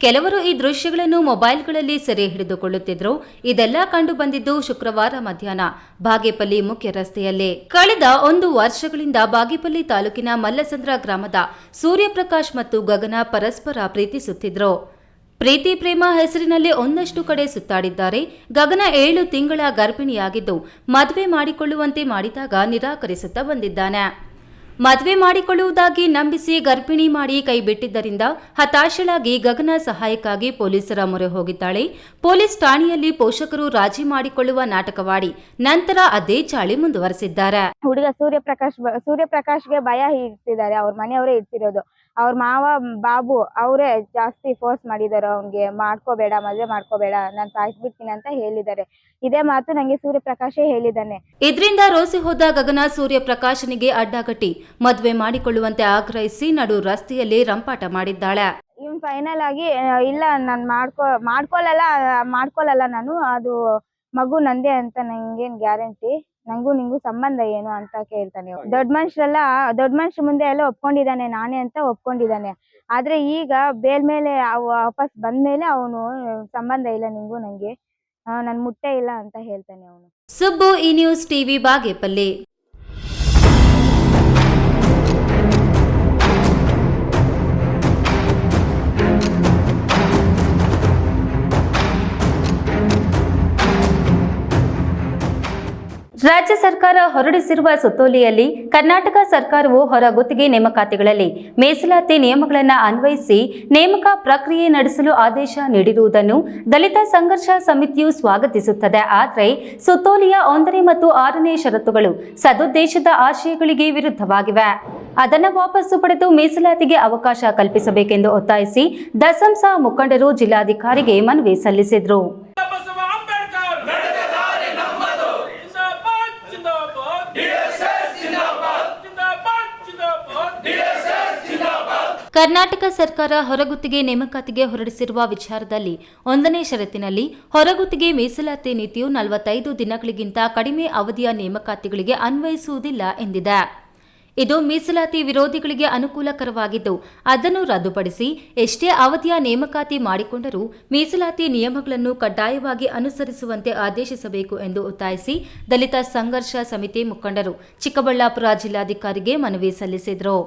ಕೆಲವರು ಈ ದೃಶ್ಯಗಳನ್ನು ಮೊಬೈಲ್ಗಳಲ್ಲಿ ಸೆರೆ ಹಿಡಿದುಕೊಳ್ಳುತ್ತಿದ್ರು. ಇದೆಲ್ಲ ಕಂಡು ಬಂದಿದ್ದು ಶುಕ್ರವಾರ ಮಧ್ಯಾಹ್ನ ಬಾಗೇಪಲ್ಲಿ ಮುಖ್ಯ ರಸ್ತೆಯಲ್ಲೇ. ಕಳೆದ 1 ವರ್ಷಗಳಿಂದ ಬಾಗೇಪಲ್ಲಿ ತಾಲೂಕಿನ ಮಲ್ಲಸಂದ್ರ ಗ್ರಾಮದ ಸೂರ್ಯಪ್ರಕಾಶ್ ಮತ್ತು ಗಗನ ಪರಸ್ಪರ ಪ್ರೀತಿಸುತ್ತಿದ್ರು. ಪ್ರೀತಿ ಪ್ರೇಮ ಹೆಸರಿನಲ್ಲಿ ಒಂದಷ್ಟು ಕಡೆ ಸುತ್ತಾಡಿದ್ದಾರೆ. ಗಗನ 7 ತಿಂಗಳ ಗರ್ಭಿಣಿಯಾಗಿದ್ದು ಮದುವೆ ಮಾಡಿಕೊಳ್ಳುವಂತೆ ಮಾಡಿದಾಗ ನಿರಾಕರಿಸುತ್ತಾ ಬಂದಿದ್ದಾನೆ. ಮದುವೆ ಮಾಡಿಕೊಳ್ಳುವುದಾಗಿ ನಂಬಿಸಿ ಗರ್ಭಿಣಿ ಮಾಡಿ ಕೈ ಬಿಟ್ಟಿದ್ದರಿಂದ ಹತಾಶಳಾಗಿ ಗಗನ ಸಹಾಯಕ್ಕಾಗಿ ಪೊಲೀಸರ ಮೊರೆ ಹೋಗಿದ್ದಾಳೆ. ಪೊಲೀಸ್ ಠಾಣೆಯಲ್ಲಿ ಪೋಷಕರು ರಾಜಿ ಮಾಡಿಕೊಳ್ಳುವ ನಾಟಕವಾಡಿ ನಂತರ ಅದೇ ಚಾಳಿ ಮುಂದುವರೆಸಿದ್ದಾರೆ. ಹುಡುಗ ಸೂರ್ಯಪ್ರಕಾಶ್ಗೆ ಭಯ ಇಡ್ತಿದ್ದಾರೆ. ಅವ್ರ ಮನೆಯವರೇ ಇಡ್ತಿರೋದು. ಅವ್ರ ಮಾವ ಬಾಬು ಅವರೇ ಜಾಸ್ತಿ ಫೋರ್ಸ್ ಮಾಡಿದ್ದಾರೆ. ಅವ್ನಿಗೆ ಮಾಡ್ಕೋಬೇಡ, ಮದುವೆ ಮಾಡ್ಕೋಬೇಡ, ನಾನು ಸಾಯಿಸ್ಬಿಡ್ತೀನಿ ಅಂತ ಹೇಳಿದ್ದಾರೆ. ಇದೇ ಮಾತು ನಂಗೆ ಸೂರ್ಯಪ್ರಕಾಶೇ ಹೇಳಿದ್ದಾನೆ. ಇದರಿಂದ ರೋಸಿ ಹೋದ ಗಗನ ಸೂರ್ಯಪ್ರಕಾಶನಿಗೆ ಅಡ್ಡಗಟ್ಟಿ ಮದುವೆ ಮಾಡಿಕೊಳ್ಳುವಂತೆ ಆಗ್ರಹಿಸಿ ನಡು ರಸ್ತೆಯಲ್ಲಿ ರಂಪಾಟ ಮಾಡಿದ್ದಾಳೆ. ಇವ್ನು ಫೈನಲ್ ಆಗಿ ಇಲ್ಲ ನಾನು ಮಾಡ್ಕೊಳ್ಳಲ್ಲ ನಾನು, ಅದು ಮಗು ನಂದೇ ಅಂತ ನಂಗೇನ್ ಗ್ಯಾರಂಟಿ, ನಂಗೂ ನಿಂಗೂ ಸಂಬಂಧ ಏನು ಅಂತ ಕೇಳ್ತಾನೆ. ದೊಡ್ಡ ಮನುಷ್ಯ ಮುಂದೆ ಎಲ್ಲ ಒಪ್ಕೊಂಡಿದ್ದಾನೆ, ನಾನೇ ಅಂತ ಒಪ್ಕೊಂಡಿದ್ದಾನೆ. ಆದ್ರೆ ಈಗ ಬೇಲ್ ಮೇಲೆ ವಾಪಸ್ ಬಂದ್ಮೇಲೆ ಅವನು ಸಂಬಂಧ ಇಲ್ಲ ನಿಂಗೂ ನಂಗೆ, ನನ್ ಮುಟ್ಟೆ ಇಲ್ಲ ಅಂತ ಹೇಳ್ತಾನೆ ಅವನು. ಸುಬ್ಬು, ಈ ನ್ಯೂಸ್ ಟಿವಿ, ಬಾಗೇಪಲ್ಲಿ. ರಾಜ್ಯ ಸರ್ಕಾರ ಹೊರಡಿಸಿರುವ ಸುತ್ತೋಲೆಯಲ್ಲಿ ಕರ್ನಾಟಕ ಸರ್ಕಾರವು ಹೊರಗುತ್ತಿಗೆ ನೇಮಕಾತಿಗಳಲ್ಲಿ ಮೀಸಲಾತಿ ನಿಯಮಗಳನ್ನು ಅನ್ವಯಿಸಿ ನೇಮಕ ಪ್ರಕ್ರಿಯೆ ನಡೆಸಲು ಆದೇಶ ನೀಡಿರುವುದನ್ನು ದಲಿತ ಸಂಘರ್ಷ ಸಮಿತಿಯು ಸ್ವಾಗತಿಸುತ್ತದೆ. ಆದರೆ ಸುತ್ತೋಲೆಯ 1 ಮತ್ತು 6ನೇ ಷರತ್ತುಗಳು ಸದುದ್ದೇಶದ ಆಶಯಗಳಿಗೆ ವಿರುದ್ಧವಾಗಿವೆ. ಅದನ್ನು ವಾಪಸ್ಸು ಪಡೆದು ಮೀಸಲಾತಿಗೆ ಅವಕಾಶ ಕಲ್ಪಿಸಬೇಕೆಂದು ಒತ್ತಾಯಿಸಿ ದಸಂಸ ಮುಖಂಡರು ಜಿಲ್ಲಾಧಿಕಾರಿಗೆ ಮನವಿ ಸಲ್ಲಿಸಿದರು. ಕರ್ನಾಟಕ ಸರ್ಕಾರ ಹೊರಗುತ್ತಿಗೆ ನೇಮಕಾತಿಗೆ ಹೊರಡಿಸಿರುವ ವಿಚಾರದಲ್ಲಿ 1ನೇ ಷರತ್ತಿನಲ್ಲಿ ಹೊರಗುತ್ತಿಗೆ ಮೀಸಲಾತಿ ನೀತಿಯು 45 ದಿನಗಳಿಗಿಂತ ಕಡಿಮೆ ಅವಧಿಯ ನೇಮಕಾತಿಗಳಿಗೆ ಅನ್ವಯಿಸುವುದಿಲ್ಲ ಎಂದಿದೆ. ಇದು ಮೀಸಲಾತಿ ವಿರೋಧಿಗಳಿಗೆ ಅನುಕೂಲಕರವಾಗಿದ್ದು ಅದನ್ನು ರದ್ದುಪಡಿಸಿ ಎಷ್ಟೇ ಅವಧಿಯ ನೇಮಕಾತಿ ಮಾಡಿಕೊಂಡರೂ ಮೀಸಲಾತಿ ನಿಯಮಗಳನ್ನು ಕಡ್ಡಾಯವಾಗಿ ಅನುಸರಿಸುವಂತೆ ಆದೇಶಿಸಬೇಕು ಎಂದು ಒತ್ತಾಯಿಸಿ ದಲಿತ ಸಂಘರ್ಷ ಸಮಿತಿ ಮುಖಂಡರು ಚಿಕ್ಕಬಳ್ಳಾಪುರ ಜಿಲ್ಲಾಧಿಕಾರಿಗೆ ಮನವಿ ಸಲ್ಲಿಸಿದರು.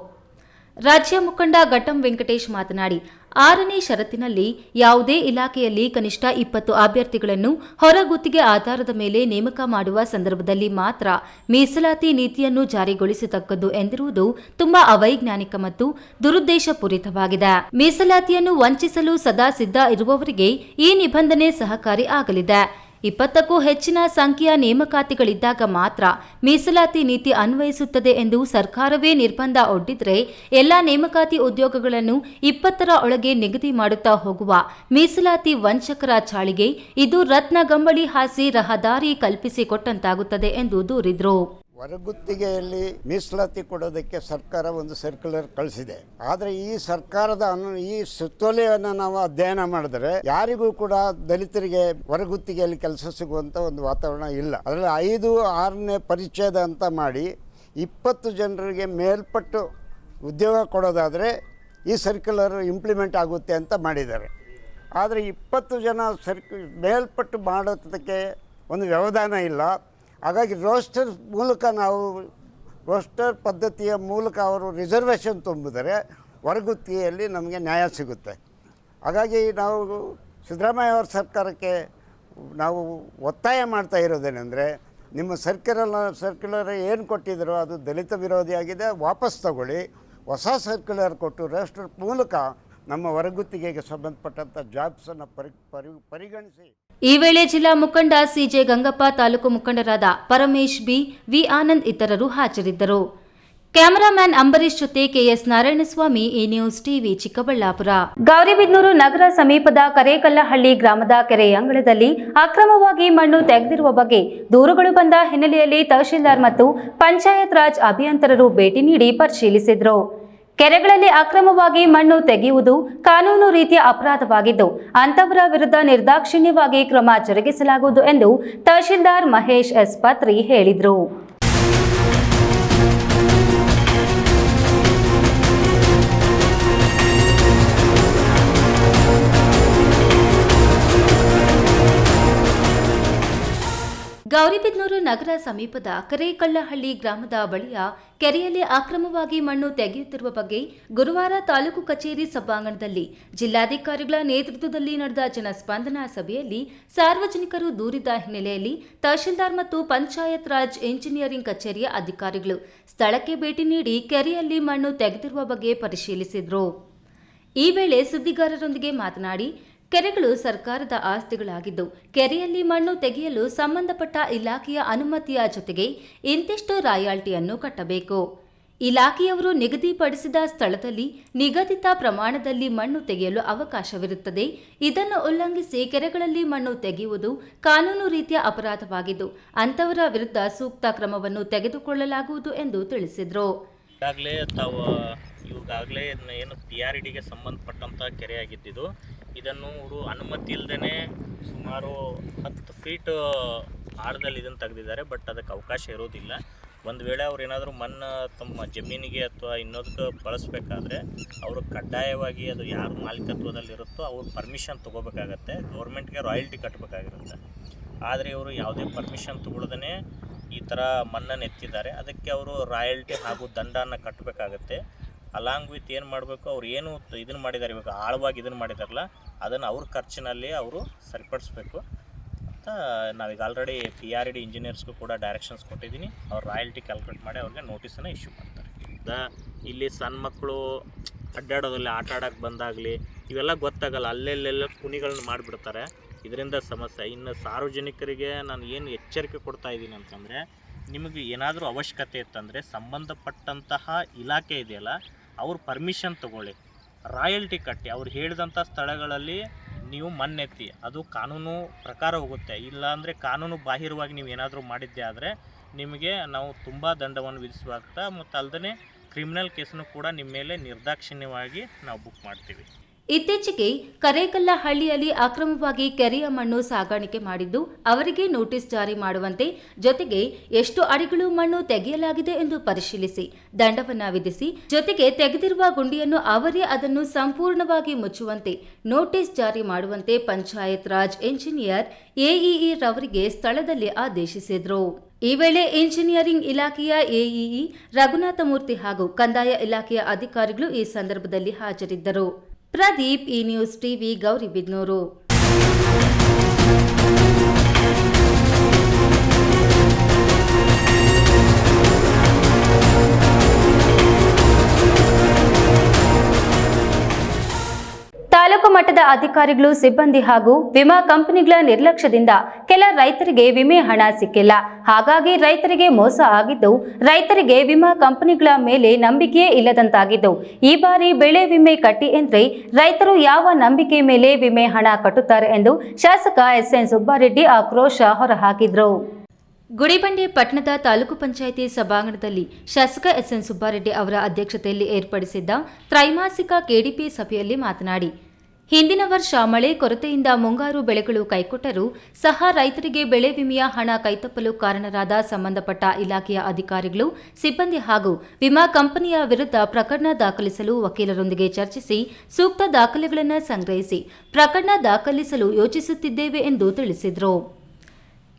ರಾಜ್ಯ ಮುಖಂಡ ಘಟ್ಟಂ ವೆಂಕಟೇಶ್ ಮಾತನಾಡಿ 6ನೇ ಷರತ್ತಿನಲ್ಲಿ ಯಾವುದೇ ಇಲಾಖೆಯಲ್ಲಿ ಕನಿಷ್ಠ 20 ಅಭ್ಯರ್ಥಿಗಳನ್ನು ಹೊರಗುತ್ತಿಗೆ ಆಧಾರದ ಮೇಲೆ ನೇಮಕ ಮಾಡುವ ಸಂದರ್ಭದಲ್ಲಿ ಮಾತ್ರ ಮೀಸಲಾತಿ ನೀತಿಯನ್ನು ಜಾರಿಗೊಳಿಸತಕ್ಕದ್ದು ಎಂದಿರುವುದು ತುಂಬಾ ಅವೈಜ್ಞಾನಿಕ ಮತ್ತು ದುರುದ್ದೇಶಪೂರಿತವಾಗಿದೆ. ಮೀಸಲಾತಿಯನ್ನು ವಂಚಿಸಲು ಸದಾ ಸಿದ್ಧ ಇರುವವರಿಗೆ ಈ ನಿಬಂಧನೆ ಸಹಕಾರಿ ಆಗಲಿದೆ. 20ಕ್ಕೂ ಹೆಚ್ಚಿನ ಸಂಖ್ಯೆಯ ನೇಮಕಾತಿಗಳಿದ್ದಾಗ ಮಾತ್ರ ಮೀಸಲಾತಿ ನೀತಿ ಅನ್ವಯಿಸುತ್ತದೆ ಎಂದು ಸರ್ಕಾರವೇ ನಿರ್ಬಂಧ ಒಡ್ಡಿದ್ರೆ ಎಲ್ಲ ನೇಮಕಾತಿ ಉದ್ಯೋಗಗಳನ್ನು 20ರ ಒಳಗೆ ನಿಗದಿ ಮಾಡುತ್ತಾ ಹೋಗುವ ಮೀಸಲಾತಿ ವಂಚಕರ ಚಾಳಿಗೆ ಇದು ರತ್ನಗಂಬಳಿ ಹಾಸಿ ರಹದಾರಿ ಕಲ್ಪಿಸಿಕೊಟ್ಟಂತಾಗುತ್ತದೆ ಎಂದು ದೂರಿದರು. ಹೊರಗುತ್ತಿಗೆಯಲ್ಲಿ ಮೀಸಲಾತಿ ಕೊಡೋದಕ್ಕೆ ಸರ್ಕಾರ ಒಂದು ಸರ್ಕ್ಯುಲರ್ ಕಳಿಸಿದೆ. ಆದರೆ ಈ ಸರ್ಕಾರದ ಈ ಸುತ್ತೋಲೆಯನ್ನು ನಾವು ಅಧ್ಯಯನ ಮಾಡಿದ್ರೆ ಯಾರಿಗೂ ಕೂಡ ದಲಿತರಿಗೆ ಹೊರಗುತ್ತಿಗೆಯಲ್ಲಿ ಕೆಲಸ ಸಿಗುವಂಥ ಒಂದು ವಾತಾವರಣ ಇಲ್ಲ. ಅದರಲ್ಲಿ 5, 6ನೇ ಪರಿಚ್ಛೇದ ಅಂತ ಮಾಡಿ 20 ಜನರಿಗೆ ಮೇಲ್ಪಟ್ಟು ಉದ್ಯೋಗ ಕೊಡೋದಾದರೆ ಈ ಸರ್ಕ್ಯುಲರ್ ಇಂಪ್ಲಿಮೆಂಟ್ ಆಗುತ್ತೆ ಅಂತ ಮಾಡಿದ್ದಾರೆ. ಆದರೆ 20 ಜನ ಮೇಲ್ಪಟ್ಟು ಮಾಡೋದಕ್ಕೆ ಒಂದು ವ್ಯವಧಾನ ಇಲ್ಲ. ಹಾಗಾಗಿ ರೋಸ್ಟರ್ ಮೂಲಕ ನಾವು ರೋಸ್ಟರ್ ಪದ್ಧತಿಯ ಮೂಲಕ ಅವರು ರಿಸರ್ವೇಷನ್ ತುಂಬಿದರೆ ಹೊರಗುತ್ತಿಗೆಯಲ್ಲಿ ನಮಗೆ ನ್ಯಾಯ ಸಿಗುತ್ತೆ. ಹಾಗಾಗಿ ನಾವು ಸಿದ್ದರಾಮಯ್ಯ ಅವರ ಸರ್ಕಾರಕ್ಕೆ ನಾವು ಒತ್ತಾಯ ಮಾಡ್ತಾ ಇರೋದೇನೆಂದರೆ, ನಿಮ್ಮ ಸರ್ಕ್ಯುಲರ್ ಏನು ಕೊಟ್ಟಿದ್ದೀರೋ ಅದು ದಲಿತ ವಿರೋಧಿಯಾಗಿದೆ, ವಾಪಸ್ ತಗೊಳ್ಳಿ. ಹೊಸ ಸರ್ಕ್ಯುಲರ್ ಕೊಟ್ಟು ರೋಸ್ಟರ್ ಮೂಲಕ ನಮ್ಮ ಹೊರಗುತ್ತಿಗೆಗೆ ಸಂಬಂಧಪಟ್ಟಂಥ ಜಾಬ್ಸನ್ನು ಪರಿಗಣಿಸಿ. ಈ ವೇಳೆ ಜಿಲ್ಲಾ ಮುಖಂಡ ಸಿಜೆ ಗಂಗಪ್ಪ, ತಾಲೂಕು ಮುಖಂಡರಾದ ಪರಮೇಶ್ ಬಿ, ವಿ ಆನಂದ್ ಇತರರು ಹಾಜರಿದ್ದರು. ಕ್ಯಾಮರಾಮ್ಯಾನ್ ಅಂಬರೀಶ್ ಜೊತೆ ಕೆಎಸ್ ನಾರಾಯಣಸ್ವಾಮಿ, ಈ ನ್ಯೂಸ್ ಟಿವಿ, ಚಿಕ್ಕಬಳ್ಳಾಪುರ. ಗೌರಿಬಿದನೂರು ನಗರ ಸಮೀಪದ ಕರೇಕಲ್ಲಹಳ್ಳಿ ಗ್ರಾಮದ ಕೆರೆಯ ಅಂಗಳದಲ್ಲಿ ಅಕ್ರಮವಾಗಿ ಮಣ್ಣು ತೆಗೆದಿರುವ ಬಗ್ಗೆ ದೂರುಗಳು ಬಂದ ಹಿನ್ನೆಲೆಯಲ್ಲಿ ತಹಶೀಲ್ದಾರ್ ಮತ್ತು ಪಂಚಾಯತ್ ರಾಜ್ ಅಭಿಯಂತರರು ಭೇಟಿ ನೀಡಿ ಪರಿಶೀಲಿಸಿದರು. ಕೆರೆಗಳಲ್ಲಿ ಅಕ್ರಮವಾಗಿ ಮಣ್ಣು ತೆಗೆಯುವುದು ಕಾನೂನು ರೀತಿಯ ಅಪರಾಧವಾಗಿದ್ದು ಅಂತವರ ವಿರುದ್ಧ ನಿರ್ದಾಕ್ಷಿಣ್ಯವಾಗಿ ಕ್ರಮ ಜರುಗಿಸಲಾಗುವುದು ಎಂದು ತಹಶೀಲ್ದಾರ್ ಮಹೇಶ್ ಎಸ್ ಪತ್ರಿ ಹೇಳಿದರು. ಗೌರಿಬಿದನೂರು ನಗರ ಸಮೀಪದ ಕರೇಕಲ್ಲಹಳ್ಳಿ ಗ್ರಾಮದ ಬಳಿಯ ಕೆರೆಯಲ್ಲಿ ಅಕ್ರಮವಾಗಿ ಮಣ್ಣು ತೆಗೆಯುತ್ತಿರುವ ಬಗ್ಗೆ ಗುರುವಾರ ತಾಲೂಕು ಕಚೇರಿ ಸಭಾಂಗಣದಲ್ಲಿ ಜಿಲ್ಲಾಧಿಕಾರಿಗಳ ನೇತೃತ್ವದಲ್ಲಿ ನಡೆದ ಜನಸ್ಪಂದನಾ ಸಭೆಯಲ್ಲಿ ಸಾರ್ವಜನಿಕರು ದೂರಿದ ಹಿನ್ನೆಲೆಯಲ್ಲಿ ತಹಶೀಲ್ದಾರ್ ಮತ್ತು ಪಂಚಾಯತ್ ರಾಜ್ ಇಂಜಿನಿಯರಿಂಗ್ ಕಚೇರಿಯ ಅಧಿಕಾರಿಗಳು ಸ್ಥಳಕ್ಕೆ ಭೇಟಿ ನೀಡಿ ಕೆರೆಯಲ್ಲಿ ಮಣ್ಣು ತೆಗೆದಿರುವ ಬಗ್ಗೆ ಪರಿಶೀಲಿಸಿದರು. ಈ ವೇಳೆ ಸುದ್ದಿಗಾರರೊಂದಿಗೆ ಮಾತನಾಡಿ, ಕೆರೆಗಳು ಸರ್ಕಾರದ ಆಸ್ತಿಗಳಾಗಿದ್ದು ಕೆರೆಯಲ್ಲಿ ಮಣ್ಣು ತೆಗೆಯಲು ಸಂಬಂಧಪಟ್ಟ ಇಲಾಖೆಯ ಅನುಮತಿಯ ಜೊತೆಗೆ ಇಂತಿಷ್ಟು ರಾಯಲ್ಟಿಯನ್ನು ಕಟ್ಟಬೇಕು. ಇಲಾಖೆಯವರು ನಿಗದಿಪಡಿಸಿದ ಸ್ಥಳದಲ್ಲಿ ನಿಗದಿತ ಪ್ರಮಾಣದಲ್ಲಿ ಮಣ್ಣು ತೆಗೆಯಲು ಅವಕಾಶವಿರುತ್ತದೆ. ಇದನ್ನು ಉಲ್ಲಂಘಿಸಿ ಕೆರೆಗಳಲ್ಲಿ ಮಣ್ಣು ತೆಗೆಯುವುದು ಕಾನೂನು ರೀತಿಯ ಅಪರಾಧವಾಗಿದ್ದು ಅಂತವರ ವಿರುದ್ಧ ಸೂಕ್ತ ಕ್ರಮವನ್ನು ತೆಗೆದುಕೊಳ್ಳಲಾಗುವುದು ಎಂದು ತಿಳಿಸಿದರು. ಇವಾಗಲೇ ಏನು PRDಗೆ ಸಂಬಂಧಪಟ್ಟಂಥ ಕೆರೆಯಾಗಿದ್ದು ಇದನ್ನು ಅವರು ಅನುಮತಿ ಇಲ್ಲದೇ ಸುಮಾರು 10 ಫೀಟ್ ಆಳದಲ್ಲಿ ಇದನ್ನು ತೆಗೆದಿದ್ದಾರೆ. ಬಟ್ ಅದಕ್ಕೆ ಅವಕಾಶ ಇರೋದಿಲ್ಲ. ಒಂದು ವೇಳೆ ಅವ್ರು ಏನಾದರೂ ಮಣ್ಣು ತಮ್ಮ ಜಮೀನಿಗೆ ಅಥವಾ ಇನ್ನೊಂದಕ್ಕೆ ಬಳಸಬೇಕಾದ್ರೆ ಅವರು ಕಡ್ಡಾಯವಾಗಿ ಅದು ಯಾರು ಮಾಲೀಕತ್ವದಲ್ಲಿರುತ್ತೋ ಅವ್ರು ಪರ್ಮಿಷನ್ ತೊಗೋಬೇಕಾಗತ್ತೆ. ಗೌರ್ಮೆಂಟ್ಗೆ ರಾಯಲ್ಟಿ ಕಟ್ಟಬೇಕಾಗಿರುತ್ತೆ. ಆದರೆ ಇವರು ಯಾವುದೇ ಪರ್ಮಿಷನ್ ತೊಗೊಳ್ದೇ ಈ ಥರ ಮಣ್ಣನ್ನು ಎತ್ತಿದ್ದಾರೆ. ಅದಕ್ಕೆ ಅವರು ರಾಯಲ್ಟಿ ಹಾಗೂ ದಂಡನ ಕಟ್ಟಬೇಕಾಗತ್ತೆ. ಅಲಾಂಗ್ ವಿತ್ ಏನು ಮಾಡಬೇಕು, ಅವ್ರು ಏನು ಇದನ್ನು ಮಾಡಿದ್ದಾರೆ, ಇವಾಗ ಆಳವಾಗಿ ಇದನ್ನು ಮಾಡಿದಾರಲ್ಲ ಅದನ್ನು ಅವ್ರ ಖರ್ಚಿನಲ್ಲಿ ಅವರು ಸರಿಪಡಿಸ್ಬೇಕು ಅಂತ ನಾವೀಗ ಆಲ್ರೆಡಿ PRD ಇಂಜಿನಿಯರ್ಸ್ಗೂ ಕೂಡ ಡೈರೆಕ್ಷನ್ಸ್ ಕೊಟ್ಟಿದ್ದೀನಿ. ಅವ್ರು ರಾಯಲ್ಟಿ ಕ್ಯಾಲ್ಕುಲೇಟ್ ಮಾಡಿ ಅವ್ರಿಗೆ ನೋಟಿಸನ್ನು ಇಶ್ಯೂ ಮಾಡ್ತಾರೆ. ಇಲ್ಲಿ ಸಣ್ಣ ಮಕ್ಕಳು ಅಡ್ಡಾಡೋದಲ್ಲಿ ಆಟ ಆಡೋಕ್ಕೆ ಬಂದಾಗಲಿ ಇವೆಲ್ಲ ಗೊತ್ತಾಗಲ್ಲ, ಅಲ್ಲೆಲ್ಲೆಲ್ಲ ಕುಣಿಗಳನ್ನ ಮಾಡಿಬಿಡ್ತಾರೆ. ಇದರಿಂದ ಸಮಸ್ಯೆ. ಇನ್ನು ಸಾರ್ವಜನಿಕರಿಗೆ ನಾನು ಏನು ಎಚ್ಚರಿಕೆ ಕೊಡ್ತಾ ಇದ್ದೀನಿ ಅಂತಂದರೆ, ನಿಮಗೆ ಏನಾದರೂ ಅವಶ್ಯಕತೆ ಇತ್ತಂದರೆ ಸಂಬಂಧಪಟ್ಟಂತಹ ಇಲಾಖೆ ಇದೆಯಲ್ಲ ಅವ್ರ ಪರ್ಮಿಷನ್ ತಗೊಳ್ಳಿ, ರಾಯಲ್ಟಿ ಕಟ್ಟಿ, ಅವ್ರು ಹೇಳಿದಂಥ ಸ್ಥಳಗಳಲ್ಲಿ ನೀವು ಮಣ್ಣೆತ್ತಿ, ಅದು ಕಾನೂನು ಪ್ರಕಾರ ಹೋಗುತ್ತೆ. ಇಲ್ಲಾಂದರೆ ಕಾನೂನು ಬಾಹಿರವಾಗಿ ನೀವು ಏನಾದರೂ ಮಾಡಿದ್ದೆ ಆದರೆ ನಿಮಗೆ ನಾವು ತುಂಬ ದಂಡವನ್ನು ವಿಧಿಸುವಾಗ್ತಾ ಮತ್ತು ಅಲ್ಲದೆ ಕ್ರಿಮಿನಲ್ ಕೇಸನ್ನು ಕೂಡ ನಿಮ್ಮ ಮೇಲೆ ನಿರ್ದಾಕ್ಷಿಣ್ಯವಾಗಿ ನಾವು ಬುಕ್ ಮಾಡ್ತೀವಿ. ಇತ್ತೀಚೆಗೆ ಕರೇಕಲ್ಲಹಳ್ಳಿಯಲ್ಲಿ ಅಕ್ರಮವಾಗಿ ಕೆರೆಯ ಮಣ್ಣು ಸಾಗಾಣಿಕೆ ಮಾಡಿದ್ದು ಅವರಿಗೆ ನೋಟಿಸ್ ಜಾರಿ ಮಾಡುವಂತೆ, ಜೊತೆಗೆ ಎಷ್ಟು ಅಡಿಗಳು ಮಣ್ಣು ತೆಗೆಯಲಾಗಿದೆ ಎಂದು ಪರಿಶೀಲಿಸಿ ದಂಡವನ್ನ ವಿಧಿಸಿ, ಜೊತೆಗೆ ತೆಗೆದಿರುವ ಗುಂಡಿಯನ್ನು ಅವರೇ ಅದನ್ನು ಸಂಪೂರ್ಣವಾಗಿ ಮುಚ್ಚುವಂತೆ ನೋಟಿಸ್ ಜಾರಿ ಮಾಡುವಂತೆ ಪಂಚಾಯತ್ ರಾಜ್ ಇಂಜಿನಿಯರ್ ಎಇಇ ರವರಿಗೆ ಸ್ಥಳದಲ್ಲಿ ಆದೇಶಿಸಿದರು. ಈ ವೇಳೆ ಇಂಜಿನಿಯರಿಂಗ್ ಇಲಾಖೆಯ ಎಇಇ ರಘುನಾಥಮೂರ್ತಿ ಹಾಗೂ ಕಂದಾಯ ಇಲಾಖೆಯ ಅಧಿಕಾರಿಗಳು ಈ ಸಂದರ್ಭದಲ್ಲಿ ಹಾಜರಿದ್ದರು. ಪ್ರದೀಪ್, ಈ ನ್ಯೂಸ್ ಟಿವಿ, ಗೌರಿಬಿದನೂರು. ತಾಲೂಕು ಮಟ್ಟದ ಅಧಿಕಾರಿಗಳು, ಸಿಬ್ಬಂದಿ ಹಾಗೂ ವಿಮಾ ಕಂಪನಿಗಳ ನಿರ್ಲಕ್ಷ್ಯದಿಂದ ಕೆಲ ರೈತರಿಗೆ ವಿಮೆ ಹಣ ಸಿಕ್ಕಿಲ್ಲ. ಹಾಗಾಗಿ ರೈತರಿಗೆ ಮೋಸ ಆಗಿದ್ದು, ರೈತರಿಗೆ ವಿಮಾ ಕಂಪನಿಗಳ ಮೇಲೆ ನಂಬಿಕೆಯೇ ಇಲ್ಲದಂತಾಗಿದ್ದು, ಈ ಬಾರಿ ಬೆಳೆ ವಿಮೆ ಕಟ್ಟಿ ಎಂದ್ರೆ ರೈತರು ಯಾವ ನಂಬಿಕೆ ಮೇಲೆ ವಿಮೆ ಹಣ ಕಟ್ಟುತ್ತಾರೆ ಎಂದು ಶಾಸಕ ಎಸ್ಎನ್ ಸುಬ್ಬಾರೆಡ್ಡಿ ಆಕ್ರೋಶ ಹೊರಹಾಕಿದ್ರು. ಗುಡಿಬಂಡೆ ಪಟ್ಟಣದ ತಾಲೂಕು ಪಂಚಾಯಿತಿ ಸಭಾಂಗಣದಲ್ಲಿ ಶಾಸಕ ಎಸ್ಎನ್ ಸುಬ್ಬಾರೆಡ್ಡಿ ಅವರ ಅಧ್ಯಕ್ಷತೆಯಲ್ಲಿ ಏರ್ಪಡಿಸಿದ್ದ ತ್ರೈಮಾಸಿಕ ಕೆಡಿಪಿ ಸಭೆಯಲ್ಲಿ ಮಾತನಾಡಿ, ಹಿಂದಿನ ವರ್ಷ ಮಳೆ ಕೊರತೆಯಿಂದ ಮುಂಗಾರು ಬೆಳೆಗಳು ಕೈಕೊಟ್ಟರೂ ಸಹ ರೈತರಿಗೆ ಬೆಳೆ ವಿಮೆಯ ಹಣ ಕೈತಪ್ಪಲು ಕಾರಣರಾದ ಸಂಬಂಧಪಟ್ಟ ಇಲಾಖೆಯ ಅಧಿಕಾರಿಗಳು, ಸಿಬ್ಬಂದಿ ಹಾಗೂ ವಿಮಾ ಕಂಪನಿಯ ವಿರುದ್ಧ ಪ್ರಕರಣ ದಾಖಲಿಸಲು ವಕೀಲರೊಂದಿಗೆ ಚರ್ಚಿಸಿ ಸೂಕ್ತ ದಾಖಲೆಗಳನ್ನು ಸಂಗ್ರಹಿಸಿ ಪ್ರಕರಣ ದಾಖಲಿಸಲು ಯೋಚಿಸುತ್ತಿದ್ದೇವೆ ಎಂದು ತಿಳಿಸಿದರು.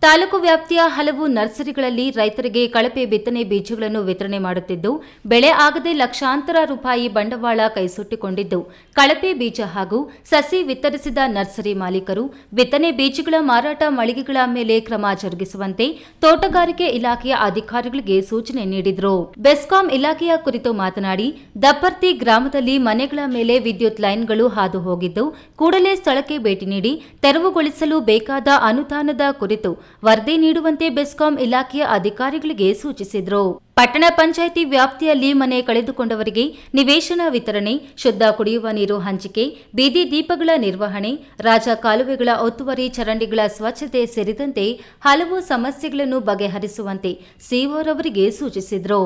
ತಾಲೂಕು ವ್ಯಾಪ್ತಿಯ ಹಲವು ನರ್ಸರಿಗಳಲ್ಲಿ ರೈತರಿಗೆ ಕಳಪೆ ಬಿತ್ತನೆ ಬೀಜಗಳನ್ನು ವಿತರಣೆ ಮಾಡುತ್ತಿದ್ದು, ಬೆಳೆ ಆಗದೆ ಲಕ್ಷಾಂತರ ರೂಪಾಯಿ ಬಂಡವಾಳ ಕೈಸುಟ್ಟಿಕೊಂಡಿದ್ದು, ಕಳಪೆ ಬೀಜ ಹಾಗೂ ಸಸಿ ವಿತರಿಸಿದ ನರ್ಸರಿ ಮಾಲೀಕರು ಬಿತ್ತನೆ ಬೀಜಗಳ ಮಾರಾಟ ಮಳಿಗೆಗಳ ಮೇಲೆ ಕ್ರಮ ಜರುಗಿಸುವಂತೆ ತೋಟಗಾರಿಕೆ ಇಲಾಖೆಯ ಅಧಿಕಾರಿಗಳಿಗೆ ಸೂಚನೆ ನೀಡಿದರು. ಬೆಸ್ಕಾಂ ಇಲಾಖೆಯ ಕುರಿತು ಮಾತನಾಡಿ, ದಪ್ಪರ್ತಿ ಗ್ರಾಮದಲ್ಲಿ ಮನೆಗಳ ಮೇಲೆ ವಿದ್ಯುತ್ ಲೈನ್ಗಳು ಹಾದು ಹೋಗಿದ್ದು, ಕೂಡಲೇ ಸ್ಥಳಕ್ಕೆ ಭೇಟಿ ನೀಡಿ ತೆರವುಗೊಳಿಸಲು ಬೇಕಾದ ಅನುದಾನದ ಕುರಿತು ವರದಿ ನೀಡುವಂತೆ ಬೆಸ್ಕಾಂ ಇಲಾಖೆಯ ಅಧಿಕಾರಿಗಳಿಗೆ ಸೂಚಿಸಿದರು. ಪಟ್ಟಣ ಪಂಚಾಯಿತಿ ವ್ಯಾಪ್ತಿಯಲ್ಲಿ ಮನೆ ಕಳೆದುಕೊಂಡವರಿಗೆ ನಿವೇಶನ ವಿತರಣೆ, ಶುದ್ಧ ಕುಡಿಯುವ ನೀರು ಹಂಚಿಕೆ, ಬೀದಿ ದೀಪಗಳ ನಿರ್ವಹಣೆ, ರಾಜ ಕಾಲುವೆಗಳ ಒತ್ತುವರಿ, ಚರಂಡಿಗಳ ಸ್ವಚ್ಛತೆ ಸೇರಿದಂತೆ ಹಲವು ಸಮಸ್ಯೆಗಳನ್ನು ಬಗೆಹರಿಸುವಂತೆ ಸಿಒರವರಿಗೆ ಸೂಚಿಸಿದರು.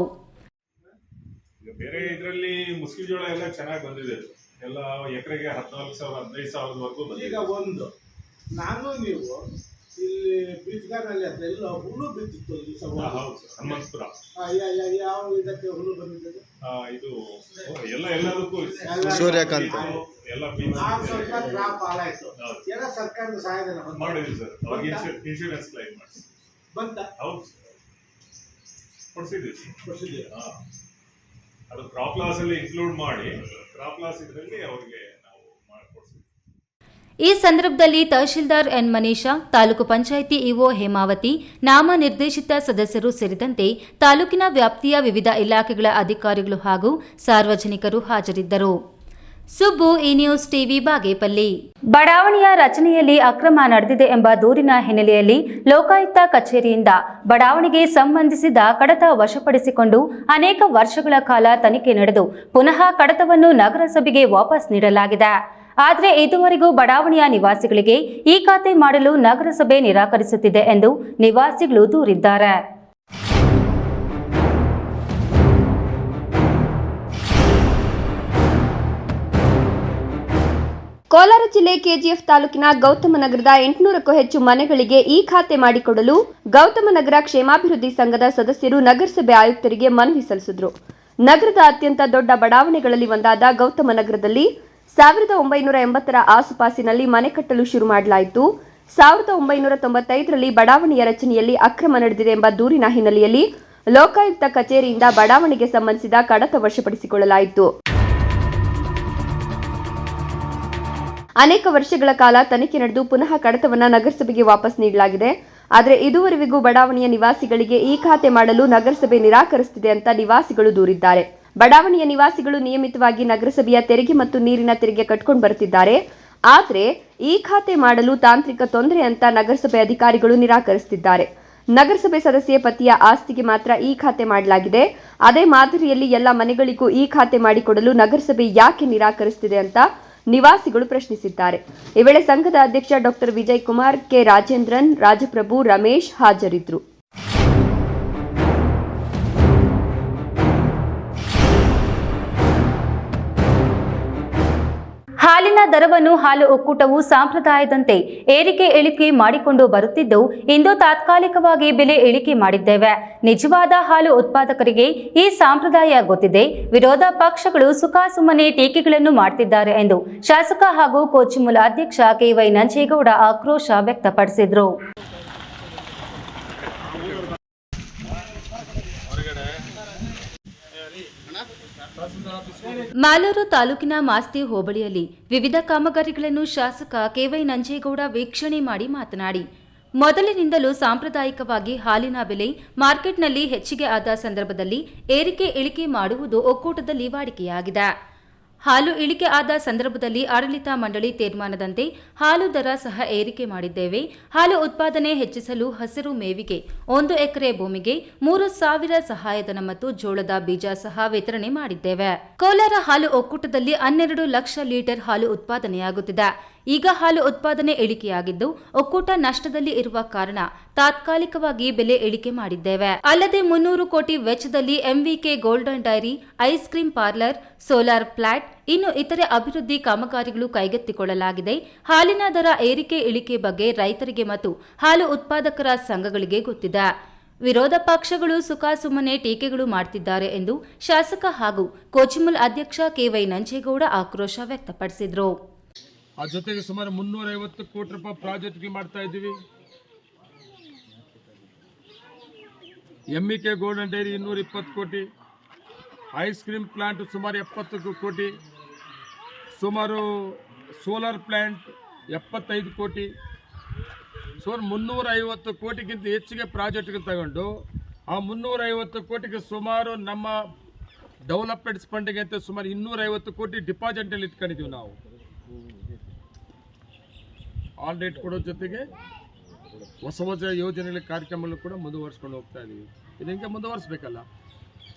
ಬೇರೆ ಇದರಲ್ಲಿ ಮುಸ್ಲಿಂ ಜೋಳ ಎಲ್ಲ ಚೆನ್ನಾಗಿ ಬಂದಿದೆ, ಎಲ್ಲ ಎಕರೆಗೆ 14,000 15,000ವರೆಗೂ ಬಂದಿದೆ. ಈಗ ಒಂದು ನಾನು ನೀವು ಇಲ್ಲಿ ಬೀಚ್ಗಾರಲ್ಲಿ ಅದೆಲ್ಲ ಹುಳು ಬಿದ್ದಿತ್ತು ಹನುಮಂತಪುರ, ಯಾವ ಇದಕ್ಕೆ ಹುಳು ಬಂದಿದೆ? ಇದು ಎಲ್ಲದಕ್ಕೂ ಸೂರ್ಯಕಾಂತ ಎಲ್ಲ ಸ್ವಲ್ಪ ಕ್ರಾಪ್ ಹಾಳಾಯ್ತು. ಎಲ್ಲ ಸರ್ಕಾರದ ಸಹಾಯಧನ ಮಾಡಿದ್ವಿ ಸರ್, ಅವಾಗ ಇನ್ಶೂರೆನ್ಸ್ ಕ್ಲೈಮ್ ಮಾಡಿ ಬಂತ. ಹೌದು ಕೊಡ್ಸಿದ್ದೀವಿ. ಅದು ಕ್ರಾಪ್ ಲಾಸ್ ಅಲ್ಲಿ ಇನ್ಕ್ಲೂಡ್ ಮಾಡಿ, ಕ್ರಾಪ್ ಲಾಸ್ ಇದರಲ್ಲಿ ಅವ್ರಿಗೆ ಈ ಸಂದರ್ಭದಲ್ಲಿ ತಹಶೀಲ್ದಾರ್ ಎನ್ ಮನೀಷಾ, ತಾಲೂಕು ಪಂಚಾಯಿತಿ ಇಒ ಹೇಮಾವತಿ, ನಾಮನಿರ್ದೇಶಿತ ಸದಸ್ಯರು ಸೇರಿದಂತೆ ತಾಲೂಕಿನ ವ್ಯಾಪ್ತಿಯ ವಿವಿಧ ಇಲಾಖೆಗಳ ಅಧಿಕಾರಿಗಳು ಹಾಗೂ ಸಾರ್ವಜನಿಕರು ಹಾಜರಿದ್ದರು. ಸುಬ್ಬು, ಈ ನ್ಯೂಸ್ ಟಿವಿ, ಬಾಗೇಪಲ್ಲಿ. ಬಡಾವಣೆಯ ರಚನೆಯಲ್ಲಿ ಅಕ್ರಮ ನಡೆದಿದೆ ಎಂಬ ದೂರಿನ ಹಿನ್ನೆಲೆಯಲ್ಲಿ ಲೋಕಾಯುಕ್ತ ಕಚೇರಿಯಿಂದ ಬಡಾವಣೆಗೆ ಸಂಬಂಧಿಸಿದ ಕಡತ ವಶಪಡಿಸಿಕೊಂಡು ಅನೇಕ ವರ್ಷಗಳ ಕಾಲ ತನಿಖೆ ನಡೆದು ಪುನಃ ಕಡತವನ್ನು ನಗರಸಭೆಗೆ ವಾಪಸ್ ನೀಡಲಾಗಿದೆ. ಆದರೆ ಇದುವರೆಗೂ ಬಡಾವಣೆಯ ನಿವಾಸಿಗಳಿಗೆ ಈ ಖಾತೆ ಮಾಡಲು ನಗರಸಭೆ ನಿರಾಕರಿಸುತ್ತಿದೆ ಎಂದು ನಿವಾಸಿಗಳು ದೂರಿದ್ದಾರೆ. ಕೋಲಾರ ಜಿಲ್ಲೆ ಕೆಜಿಎಫ್ ತಾಲೂಕಿನ ಗೌತಮನಗರದ 800ಕ್ಕೂ ಹೆಚ್ಚು ಮನೆಗಳಿಗೆ ಈ ಖಾತೆ ಮಾಡಿಕೊಡಲು ಗೌತಮನಗರ ಕ್ಷೇಮಾಭಿವೃದ್ಧಿ ಸಂಘದ ಸದಸ್ಯರು ನಗರಸಭೆ ಆಯುಕ್ತರಿಗೆ ಮನವಿ ಸಲ್ಲಿಸಿದರು. ನಗರದ ಅತ್ಯಂತ ದೊಡ್ಡ ಬಡಾವಣೆಗಳಲ್ಲಿ ಒಂದಾದ ಗೌತಮನಗರದಲ್ಲಿ 1980ರ ಆಸುಪಾಸಿನಲ್ಲಿ ಮನೆ ಕಟ್ಟಲು ಶುರು ಮಾಡಲಾಯಿತು. 1995ರಲ್ಲಿ ಬಡಾವಣೆಯ ರಚನೆಯಲ್ಲಿ ಅಕ್ರಮ ನಡೆದಿದೆ ಎಂಬ ದೂರಿನ ಹಿನ್ನೆಲೆಯಲ್ಲಿ ಲೋಕಾಯುಕ್ತ ಕಚೇರಿಯಿಂದ ಬಡಾವಣೆಗೆ ಸಂಬಂಧಿಸಿದ ಕಡತ ವಶಪಡಿಸಿಕೊಳ್ಳಲಾಯಿತು. ಅನೇಕ ವರ್ಷಗಳ ಕಾಲ ತನಿಖೆ ನಡೆದು ಪುನಃ ಕಡತವನ್ನು ನಗರಸಭೆಗೆ ವಾಪಸ್ ನೀಡಲಾಗಿದೆ. ಆದರೆ ಇದುವರೆಗೂ ಬಡಾವಣೆಯ ನಿವಾಸಿಗಳಿಗೆ ಈ ಖಾತೆ ಮಾಡಲು ನಗರಸಭೆ ನಿರಾಕರಿಸುತ್ತಿದೆ ಅಂತ ನಿವಾಸಿಗಳು ದೂರಿದ್ದಾರೆ. ಬಡಾವಣೆಯ ನಿವಾಸಿಗಳು ನಿಯಮಿತವಾಗಿ ನಗರಸಭೆಯ ತೆರಿಗೆ ಮತ್ತು ನೀರಿನ ತೆರಿಗೆ ಕಟ್ಕೊಂಡು ಬರುತ್ತಿದ್ದಾರೆ. ಆದರೆ ಈ ಖಾತೆ ಮಾಡಲು ತಾಂತ್ರಿಕ ತೊಂದರೆ ಅಂತ ನಗರಸಭೆ ಅಧಿಕಾರಿಗಳು ನಿರಾಕರಿಸುತ್ತಿದ್ದಾರೆ. ನಗರಸಭೆ ಸದಸ್ಯೆ ಪತಿಯ ಆಸ್ತಿಗೆ ಮಾತ್ರ ಈ ಖಾತೆ ಮಾಡಲಾಗಿದೆ. ಅದೇ ಮಾದರಿಯಲ್ಲಿ ಎಲ್ಲ ಮನೆಗಳಿಗೂ ಈ ಖಾತೆ ಮಾಡಿಕೊಡಲು ನಗರಸಭೆ ಯಾಕೆ ನಿರಾಕರಿಸುತ್ತಿದೆ ಅಂತ ನಿವಾಸಿಗಳು ಪ್ರಶ್ನಿಸಿದ್ದಾರೆ. ಈ ವೇಳೆ ಸಂಘದ ಅಧ್ಯಕ್ಷ ಡಾಕ್ಟರ್ ವಿಜಯ್ ಕುಮಾರ್, ಕೆ ರಾಜೇಂದ್ರನ್, ರಾಜಪ್ರಭು, ರಮೇಶ್ ಹಾಜರಿದ್ದರು. ಹಾಲಿನ ದರವನ್ನು ಹಾಲು ಒಕ್ಕೂಟವು ಸಂಪ್ರದಾಯದಂತೆ ಏರಿಕೆ ಇಳಿಕೆ ಮಾಡಿಕೊಂಡು ಬರುತ್ತಿದ್ದು, ಇಂದು ತಾತ್ಕಾಲಿಕವಾಗಿ ಬೆಲೆ ಇಳಿಕೆ ಮಾಡಿದ್ದೇವೆ. ನಿಜವಾದ ಹಾಲು ಉತ್ಪಾದಕರಿಗೆ ಈ ಸಂಪ್ರದಾಯ ಗೊತ್ತಿದೆ. ವಿರೋಧ ಪಕ್ಷಗಳು ಸುಖಾಸುಮ್ಮನೆ ಟೀಕೆಗಳನ್ನು ಮಾಡುತ್ತಿದ್ದಾರೆ ಎಂದು ಶಾಸಕ ಹಾಗೂ ಕೋಚಿಮುಲ್ ಅಧ್ಯಕ್ಷ ಕೆ.ವೈ. ನಂಜೇಗೌಡ ಆಕ್ರೋಶ ವ್ಯಕ್ತಪಡಿಸಿದರು. ಮಾಲೂರು ತಾಲೂಕಿನ ಮಾಸ್ತಿ ಹೋಬಳಿಯಲ್ಲಿ ವಿವಿಧ ಕಾಮಗಾರಿಗಳನ್ನು ಶಾಸಕ ಕೆ.ವೈ. ನಂಜೇಗೌಡ ವೀಕ್ಷಣೆ ಮಾಡಿ ಮಾತನಾಡಿ, ಮೊದಲಿನಿಂದಲೂ ಸಾಂಪ್ರದಾಯಿಕವಾಗಿ ಹಾಲಿನ ಬೆಲೆ ಮಾರ್ಕೆಟ್ನಲ್ಲಿ ಹೆಚ್ಚಿಗೆ ಆದ ಸಂದರ್ಭದಲ್ಲಿ ಏರಿಕೆ ಇಳಿಕೆ ಮಾಡುವುದು ಒಕ್ಕೂಟದಲ್ಲಿ ವಾಡಿಕೆಯಾಗಿದೆ. ಹಾಲು ಇಳಿಕೆ ಆದ ಸಂದರ್ಭದಲ್ಲಿ ಆಡಳಿತ ಮಂಡಳಿ ತೀರ್ಮಾನದಂತೆ ಹಾಲು ದರ ಸಹ ಏರಿಕೆ ಮಾಡಿದ್ದೇವೆ. ಹಾಲು ಉತ್ಪಾದನೆ ಹೆಚ್ಚಿಸಲು ಹಸಿರು ಮೇವಿಗೆ 1 ಎಕರೆ ಭೂಮಿಗೆ 3,000 ಸಹಾಯಧನ ಮತ್ತು ಜೋಳದ ಬೀಜ ಸಹ ವಿತರಣೆ ಮಾಡಿದ್ದೇವೆ. ಕೋಲಾರ ಹಾಲು ಒಕ್ಕೂಟದಲ್ಲಿ 12 ಲಕ್ಷ ಲೀಟರ್ ಹಾಲು ಉತ್ಪಾದನೆಯಾಗುತ್ತಿದೆ. ಈಗ ಹಾಲು ಉತ್ಪಾದನೆ ಇಳಿಕೆಯಾಗಿದ್ದು ಒಕ್ಕೂಟ ನಷ್ಟದಲ್ಲಿ ಇರುವ ಕಾರಣ ತಾತ್ಕಾಲಿಕವಾಗಿ ಬೆಲೆ ಇಳಿಕೆ ಮಾಡಿದ್ದೇವೆ. ಅಲ್ಲದೆ 300 ಕೋಟಿ ವೆಚ್ಚದಲ್ಲಿ MVK golden dairy, ice cream parlour, solar plant, ಇನ್ನು ಇತರೆ ಅಭಿವೃದ್ಧಿ ಕಾಮಗಾರಿಗಳು ಕೈಗೆತ್ತಿಕೊಳ್ಳಲಾಗಿದೆ. ಹಾಲಿನ ದರ ಏರಿಕೆ ಇಳಿಕೆ ಬಗ್ಗೆ ರೈತರಿಗೆ ಮತ್ತು ಹಾಲು ಉತ್ಪಾದಕರ ಸಂಘಗಳಿಗೆ ಗೊತ್ತಿದೆ. ವಿರೋಧ ಪಕ್ಷಗಳು ಸುಖಾಸುಮ್ಮನೆ ಟೀಕೆಗಳು ಮಾಡುತ್ತಿದ್ದಾರೆ ಎಂದು ಶಾಸಕ ಹಾಗೂ ಕೋಚಿಮುಲ್ ಅಧ್ಯಕ್ಷ ಕೆ.ವೈ. ನಂಜೇಗೌಡ ಆಕ್ರೋಶ ವ್ಯಕ್ತಪಡಿಸಿದರು. ಆ ಜೊತೆಗೆ ಸುಮಾರು 350 ಕೋಟಿ ರೂಪಾಯಿ ಪ್ರಾಜೆಕ್ಟ್ಗೆ ಮಾಡ್ತಾ ಇದ್ದೀವಿ. ಎಂಇಕೆ ಗೋಲ್ಡನ್ ಡೈರಿ 220 ಕೋಟಿ, ಐಸ್ ಕ್ರೀಮ್ ಪ್ಲಾಂಟ್ ಸುಮಾರು 70 ಕೋಟಿ, ಸುಮಾರು ಸೋಲಾರ್ ಪ್ಲಾಂಟ್ 75 ಕೋಟಿ, ಸುಮಾರು 350 ಕೋಟಿಗಿಂತ ಹೆಚ್ಚಿಗೆ ಪ್ರಾಜೆಕ್ಟ್ಗೆ ತಗೊಂಡು ಆ 350 ಕೋಟಿಗೆ ಸುಮಾರು ನಮ್ಮ ಡೆವಲಪ್ಮೆಂಟ್ಸ್ ಫಂಡ್ಗೆ ಅಂತ ಸುಮಾರು 250 ಕೋಟಿ ಡಿಪಾಸಿಟಲ್ಲಿ ಇಟ್ಕೊಂಡಿದ್ದೀವಿ. ನಾವು ಆಲ್ ರೇಟ್ ಕೊಡೋ ಜೊತೆಗೆ ಹೊಸ ಹೊಸ ಯೋಜನೆಗಳ ಕಾರ್ಯಕ್ರಮಗಳು ಕೂಡ ಮುಂದುವರಿಸ್ಕೊಂಡು ಹೋಗ್ತಾ ಇದ್ದೀವಿ. ಇದು ಹಿಂಗೆ ಮುಂದುವರಿಸ್ಬೇಕಲ್ಲ.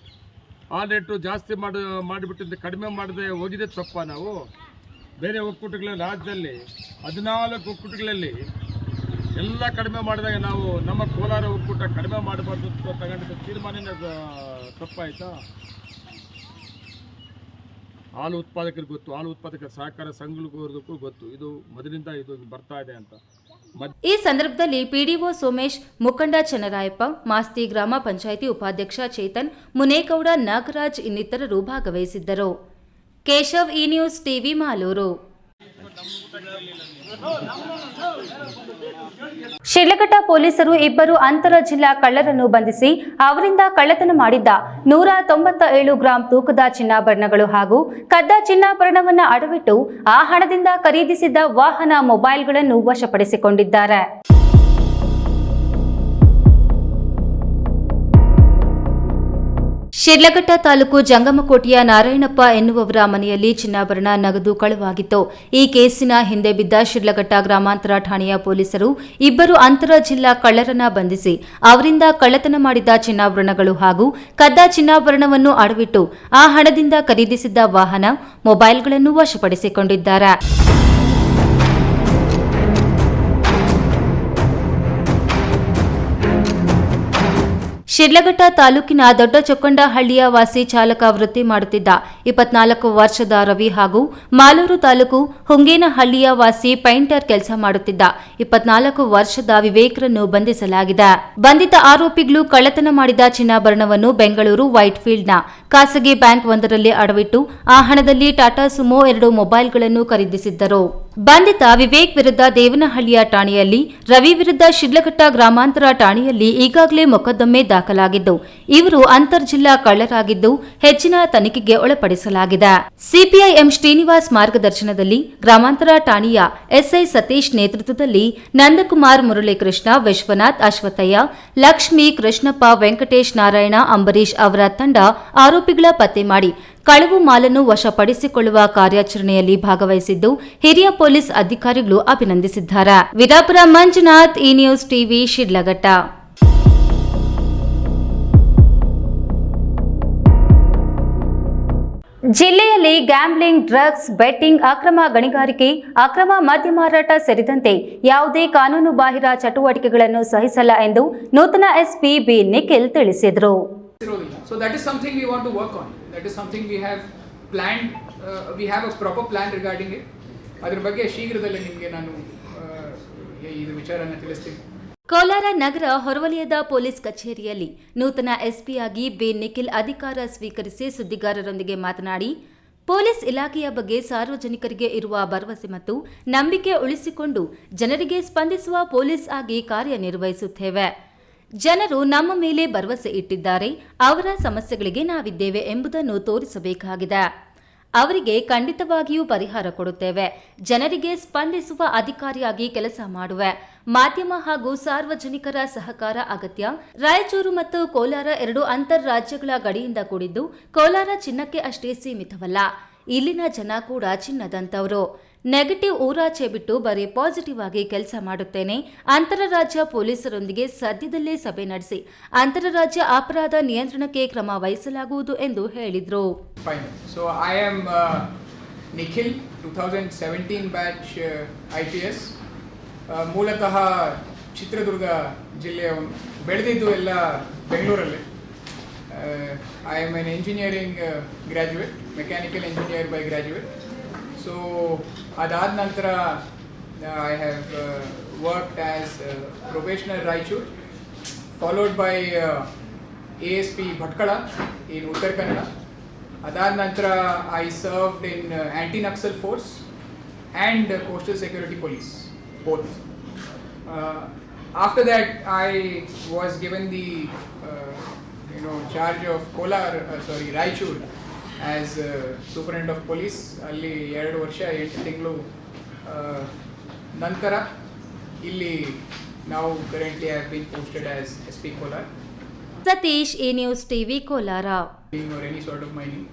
ಆಲ್ ರೇಟು ಜಾಸ್ತಿ ಮಾಡಿಬಿಟ್ಟಿದ್ದು ಕಡಿಮೆ ಮಾಡದೆ ಹೋಗಿದೆ ತಪ್ಪ. ನಾವು ಬೇರೆ ಒಕ್ಕೂಟಗಳ ರಾಜ್ಯದಲ್ಲಿ 14 ಒಕ್ಕೂಟಗಳಲ್ಲಿ ಎಲ್ಲ ಕಡಿಮೆ ಮಾಡಿದಾಗ ನಾವು ನಮ್ಮ ಕೋಲಾರ ಒಕ್ಕೂಟ ಕಡಿಮೆ ಮಾಡಬಾರ್ದು ಅಂತ ತಗೊಂಡಿದ್ದ ತೀರ್ಮಾನ ತಪ್ಪಾಯ್ತಾ? ಹಾಲು ಉತ್ಪಾದಕರಿಗೆ ಗೊತ್ತು, ಹಾಲು ಉತ್ಪಾದಕರ ಸಹಕಾರ ಸಂಘಗಳಿಗೂ ಗೊತ್ತು, ಇದು ಮೊದಲಿಂದ ಇದು ಬರ್ತಾ ಇದೆ ಅಂತ. ಈ ಸಂದರ್ಭದಲ್ಲಿ ಪಿಡಿಒ ಸೋಮೇಶ್, ಮುಖಂಡ ಚನ್ನರಾಯಪ್ಪ, ಮಾಸ್ತಿ ಗ್ರಾಮ ಪಂಚಾಯಿತಿ ಉಪಾಧ್ಯಕ್ಷ ಚೇತನ್, ಮುನೇಗೌಡ, ನಾಗರಾಜ್ ಇನ್ನಿತರರು ಭಾಗವಹಿಸಿದ್ದರು. Keshav, E news TV, Malur. Shidlaghatta ಪೊಲೀಸರು 2 ಅಂತರ ಜಿಲ್ಲಾ ಕಳ್ಳರನ್ನು ಬಂಧಿಸಿ ಅವರಿಂದ ಕಳ್ಳತನ ಮಾಡಿದ್ದ 197 ಗ್ರಾಂ ತೂಕದ ಚಿನ್ನಾಭರಣಗಳು ಹಾಗೂ ಕದ್ದ ಚಿನ್ನಾಭರಣವನ್ನು ಅಡವಿಟ್ಟು ಆ ಹಣದಿಂದ ಖರೀದಿಸಿದ್ದ ವಾಹನ, ಮೊಬೈಲ್ಗಳನ್ನು ವಶಪಡಿಸಿಕೊಂಡಿದ್ದಾರೆ. ಶಿಡ್ಲಘಟ್ಟ ತಾಲೂಕು ಜಂಗಮಕೋಟೆಯ ನಾರಾಯಣಪ್ಪ ಎನ್ನುವವರ ಮನೆಯಲ್ಲಿ ಚಿನ್ನಾಭರಣ, ನಗದು ಕಳವಾಗಿತ್ತು. ಈ ಕೇಸಿನ ಹಿಂದೆ ಬಿದ್ದ ಶಿಡ್ಲಘಟ್ಟ ಗ್ರಾಮಾಂತರ ಠಾಣೆಯ ಪೊಲೀಸರು 2 ಅಂತರ ಜಿಲ್ಲಾ ಕಳ್ಳರನ್ನ ಬಂಧಿಸಿ ಅವರಿಂದ ಕಳ್ಳತನ ಮಾಡಿದ ಚಿನ್ನಾಭರಣಗಳು ಹಾಗೂ ಕದ್ದ ಚಿನ್ನಾಭರಣವನ್ನು ಅಡವಿಟ್ಟು ಆ ಹಣದಿಂದ ಖರೀದಿಸಿದ್ದ ವಾಹನ, ಮೊಬೈಲ್ಗಳನ್ನು ವಶಪಡಿಸಿಕೊಂಡಿದ್ದಾರೆ. ಶಿಡ್ಲಘಟ್ಟ ತಾಲೂಕಿನ ದೊಡ್ಡ ಚೊಕ್ಕಂಡಹಳ್ಳಿಯ ವಾಸಿ ಚಾಲಕ ವೃತ್ತಿ ಮಾಡುತ್ತಿದ್ದ 24 ವರ್ಷದ ರವಿ ಹಾಗೂ ಮಾಲೂರು ತಾಲೂಕು ಹುಂಗೇನಹಳ್ಳಿಯ ವಾಸಿ ಪೈಂಟರ್ ಕೆಲಸ ಮಾಡುತ್ತಿದ್ದ 24 ವರ್ಷದ ವಿವೇಕ್ರನ್ನು ಬಂಧಿಸಲಾಗಿದೆ. ಬಂಧಿತ ಆರೋಪಿಗಳು ಕಳ್ಳತನ ಮಾಡಿದ ಚಿನ್ನಾಭರಣವನ್ನು ಬೆಂಗಳೂರು ವೈಟ್ಫೀಲ್ಡ್ನ ಖಾಸಗಿ ಬ್ಯಾಂಕ್ ಒಂದರಲ್ಲಿ ಅಡವಿಟ್ಟು ಆ ಹಣದಲ್ಲಿ ಟಾಟಾ ಸುಮೋ 2 ಮೊಬೈಲ್ಗಳನ್ನು ಖರೀದಿಸಿದ್ದರು. ಬಂಧಿತ ವಿವೇಕ್ ವಿರುದ್ಧ ದೇವನಹಳ್ಳಿಯ ಠಾಣೆಯಲ್ಲಿ, ರವಿ ವಿರುದ್ಧ ಶಿಡ್ಲಘಟ್ಟ ಗ್ರಾಮಾಂತರ ಠಾಣೆಯಲ್ಲಿ ಈಗಾಗಲೇ ಮೊಕದ್ದಮೆ ದಾಖಲಾಗಿದ್ದು ಇವರು ಅಂತರ್ಜಿಲ್ಲಾ ಕಳ್ಳರಾಗಿದ್ದು ಹೆಚ್ಚಿನ ತನಿಖೆಗೆ ಒಳಪಡಿಸಲಾಗಿದೆ. ಸಿಪಿಐ ಎಂ ಶ್ರೀನಿವಾಸ್ ಮಾರ್ಗದರ್ಶನದಲ್ಲಿ ಗ್ರಾಮಾಂತರ ಠಾಣೆಯ ಎಸ್ಐ ಸತೀಶ್ ನೇತೃತ್ವದಲ್ಲಿ ನಂದಕುಮಾರ್, ಮುರಳೀಕೃಷ್ಣ, ವಿಶ್ವನಾಥ್, ಅಶ್ವಥಯ್ಯ, ಲಕ್ಷ್ಮಿ, ಕೃಷ್ಣಪ್ಪ, ವೆಂಕಟೇಶ್, ನಾರಾಯಣ, ಅಂಬರೀಶ್ ಅವರ ತಂಡ ಆರೋಪಿಗಳ ಪತ್ತೆ ಮಾಡಿ ಕಳವು ಮಾಲನ್ನು ವಶಪಡಿಸಿಕೊಳ್ಳುವ ಕಾರ್ಯಾಚರಣೆಯಲ್ಲಿ ಭಾಗವಹಿಸಿದ್ದು ಹಿರಿಯ ಪೊಲೀಸ್ ಅಧಿಕಾರಿಗಳು ಅಭಿನಂದಿಸಿದ್ದಾರೆ. Virapura Manjunath, E news TV, Shidlaghatta. ಜಿಲ್ಲೆಯಲ್ಲಿ ಗ್ಯಾಮ್ಲಿಂಗ್, ಡ್ರಗ್ಸ್, ಬೆಟ್ಟಿಂಗ್, ಅಕ್ರಮ ಗಣಿಗಾರಿಕೆ, ಅಕ್ರಮ ಮದ್ಯ ಮಾರಾಟ ಸೇರಿದಂತೆ ಯಾವುದೇ ಕಾನೂನು ಬಾಹಿರ ಚಟುವಟಿಕೆಗಳನ್ನು ಸಹಿಸಲ್ಲ ಎಂದು ನೂತನ ಎಸ್ಪಿ ಬಿ ನಿಖಿಲ್ ತಿಳಿಸಿದರು. So that is something we want to work on. That is something we have planned. We have a proper plan regarding it. ಅದರ ಬಗ್ಗೆ ಶೀಘ್ರದಲ್ಲೇ ನಿಮಗೆ ನಾನು ಇದು ವಿಚಾರನ ತಿಳಿಸ್ತೀನಿ. ಕೋಲಾರ ನಗರ ಹೊರವಲಯದ ಪೊಲೀಸ್ ಕಚೇರಿಯಲ್ಲಿ ನೂತನ ಎಸ್ಪಿಯಾಗಿ ಬಿ ನಿಖಿಲ್ ಅಧಿಕಾರ ಸ್ವೀಕರಿಸಿ ಸುದ್ದಿಗಾರರೊಂದಿಗೆ ಮಾತನಾಡಿ, ಪೊಲೀಸ್ ಇಲಾಖೆಯ ಬಗ್ಗೆ ಸಾರ್ವಜನಿಕರಿಗೆ ಇರುವ ಭರವಸೆ ಮತ್ತು ನಂಬಿಕೆ ಉಳಿಸಿಕೊಂಡು ಜನರಿಗೆ ಸ್ಪಂದಿಸುವ ಪೊಲೀಸ್ ಆಗಿ ಕಾರ್ಯನಿರ್ವಹಿಸುತ್ತೇವೆ. ಜನರು ನಮ್ಮ ಮೇಲೆ ಭರವಸೆ ಇಟ್ಟಿದ್ದಾರೆ. ಅವರ ಸಮಸ್ಯೆಗಳಿಗೆ ನಾವಿದ್ದೇವೆ ಎಂಬುದನ್ನು ತೋರಿಸಬೇಕಾಗಿದೆ. ಅವರಿಗೆ ಖಂಡಿತವಾಗಿಯೂ ಪರಿಹಾರ ಕೊಡುತ್ತೇವೆ. ಜನರಿಗೆ ಸ್ಪಂದಿಸುವ ಅಧಿಕಾರಿಯಾಗಿ ಕೆಲಸ ಮಾಡುವೆ. ಮಾಧ್ಯಮ ಹಾಗೂ ಸಾರ್ವಜನಿಕರ ಸಹಕಾರ ಅಗತ್ಯ. ರಾಯಚೂರು ಮತ್ತು ಕೋಲಾರ 2 ಅಂತರ್ರಾಜ್ಯಗಳ ಗಡಿಯಿಂದ ಕೂಡಿದ್ದು, ಕೋಲಾರ ಚಿನ್ನಕ್ಕೆ ಅಷ್ಟೇ ಸೀಮಿತವಲ್ಲ. ಇಲ್ಲಿನ ಜನ ಕೂಡ ಚಿನ್ನದಂತವರು. ನೆಗೆಟಿವ್ ಊರಾಚೆ ಬಿಟ್ಟು ಬರೀ ಪಾಸಿಟಿವ್ ಆಗಿ ಕೆಲಸ ಮಾಡುತ್ತೇನೆ. ಅಂತರರಾಜ್ಯ ಪೊಲೀಸರೊಂದಿಗೆ ಸದ್ಯದಲ್ಲೇ ಸಭೆ ನಡೆಸಿ ಅಂತರರಾಜ್ಯ ಅಪರಾಧ ನಿಯಂತ್ರಣಕ್ಕೆ ಕ್ರಮ ವಹಿಸಲಾಗುವುದು ಎಂದು ಹೇಳಿದರು. So I am Nikhil, 2017 batch IPS. ಮೂಲತಃ ಚಿತ್ರದುರ್ಗ ಜಿಲ್ಲೆಯವನು, ಬೆಳೆದಿದ್ದು ಎಲ್ಲ ಬೆಂಗಳೂರಲ್ಲಿ. I am an engineering graduate, mechanical engineer by graduate. So ಅದಾದ ನಂತರ I have worked as probationer Raichur, followed by ASP Bhatkala in Uttar Kannada. ಅದಾದ ನಂತರ I served in anti-Naxal force and coastal security police, both. After that I was given the charge of Raichur as superintendent of police. ಅಲ್ಲಿ 2 ವರ್ಷ 8 ತಿಂಗಳು ನಂತರ ಇಲ್ಲಿ ನಾವು currently have been posted as SP Kolar. Satish, A news TV, Kolar. or any sort of mining.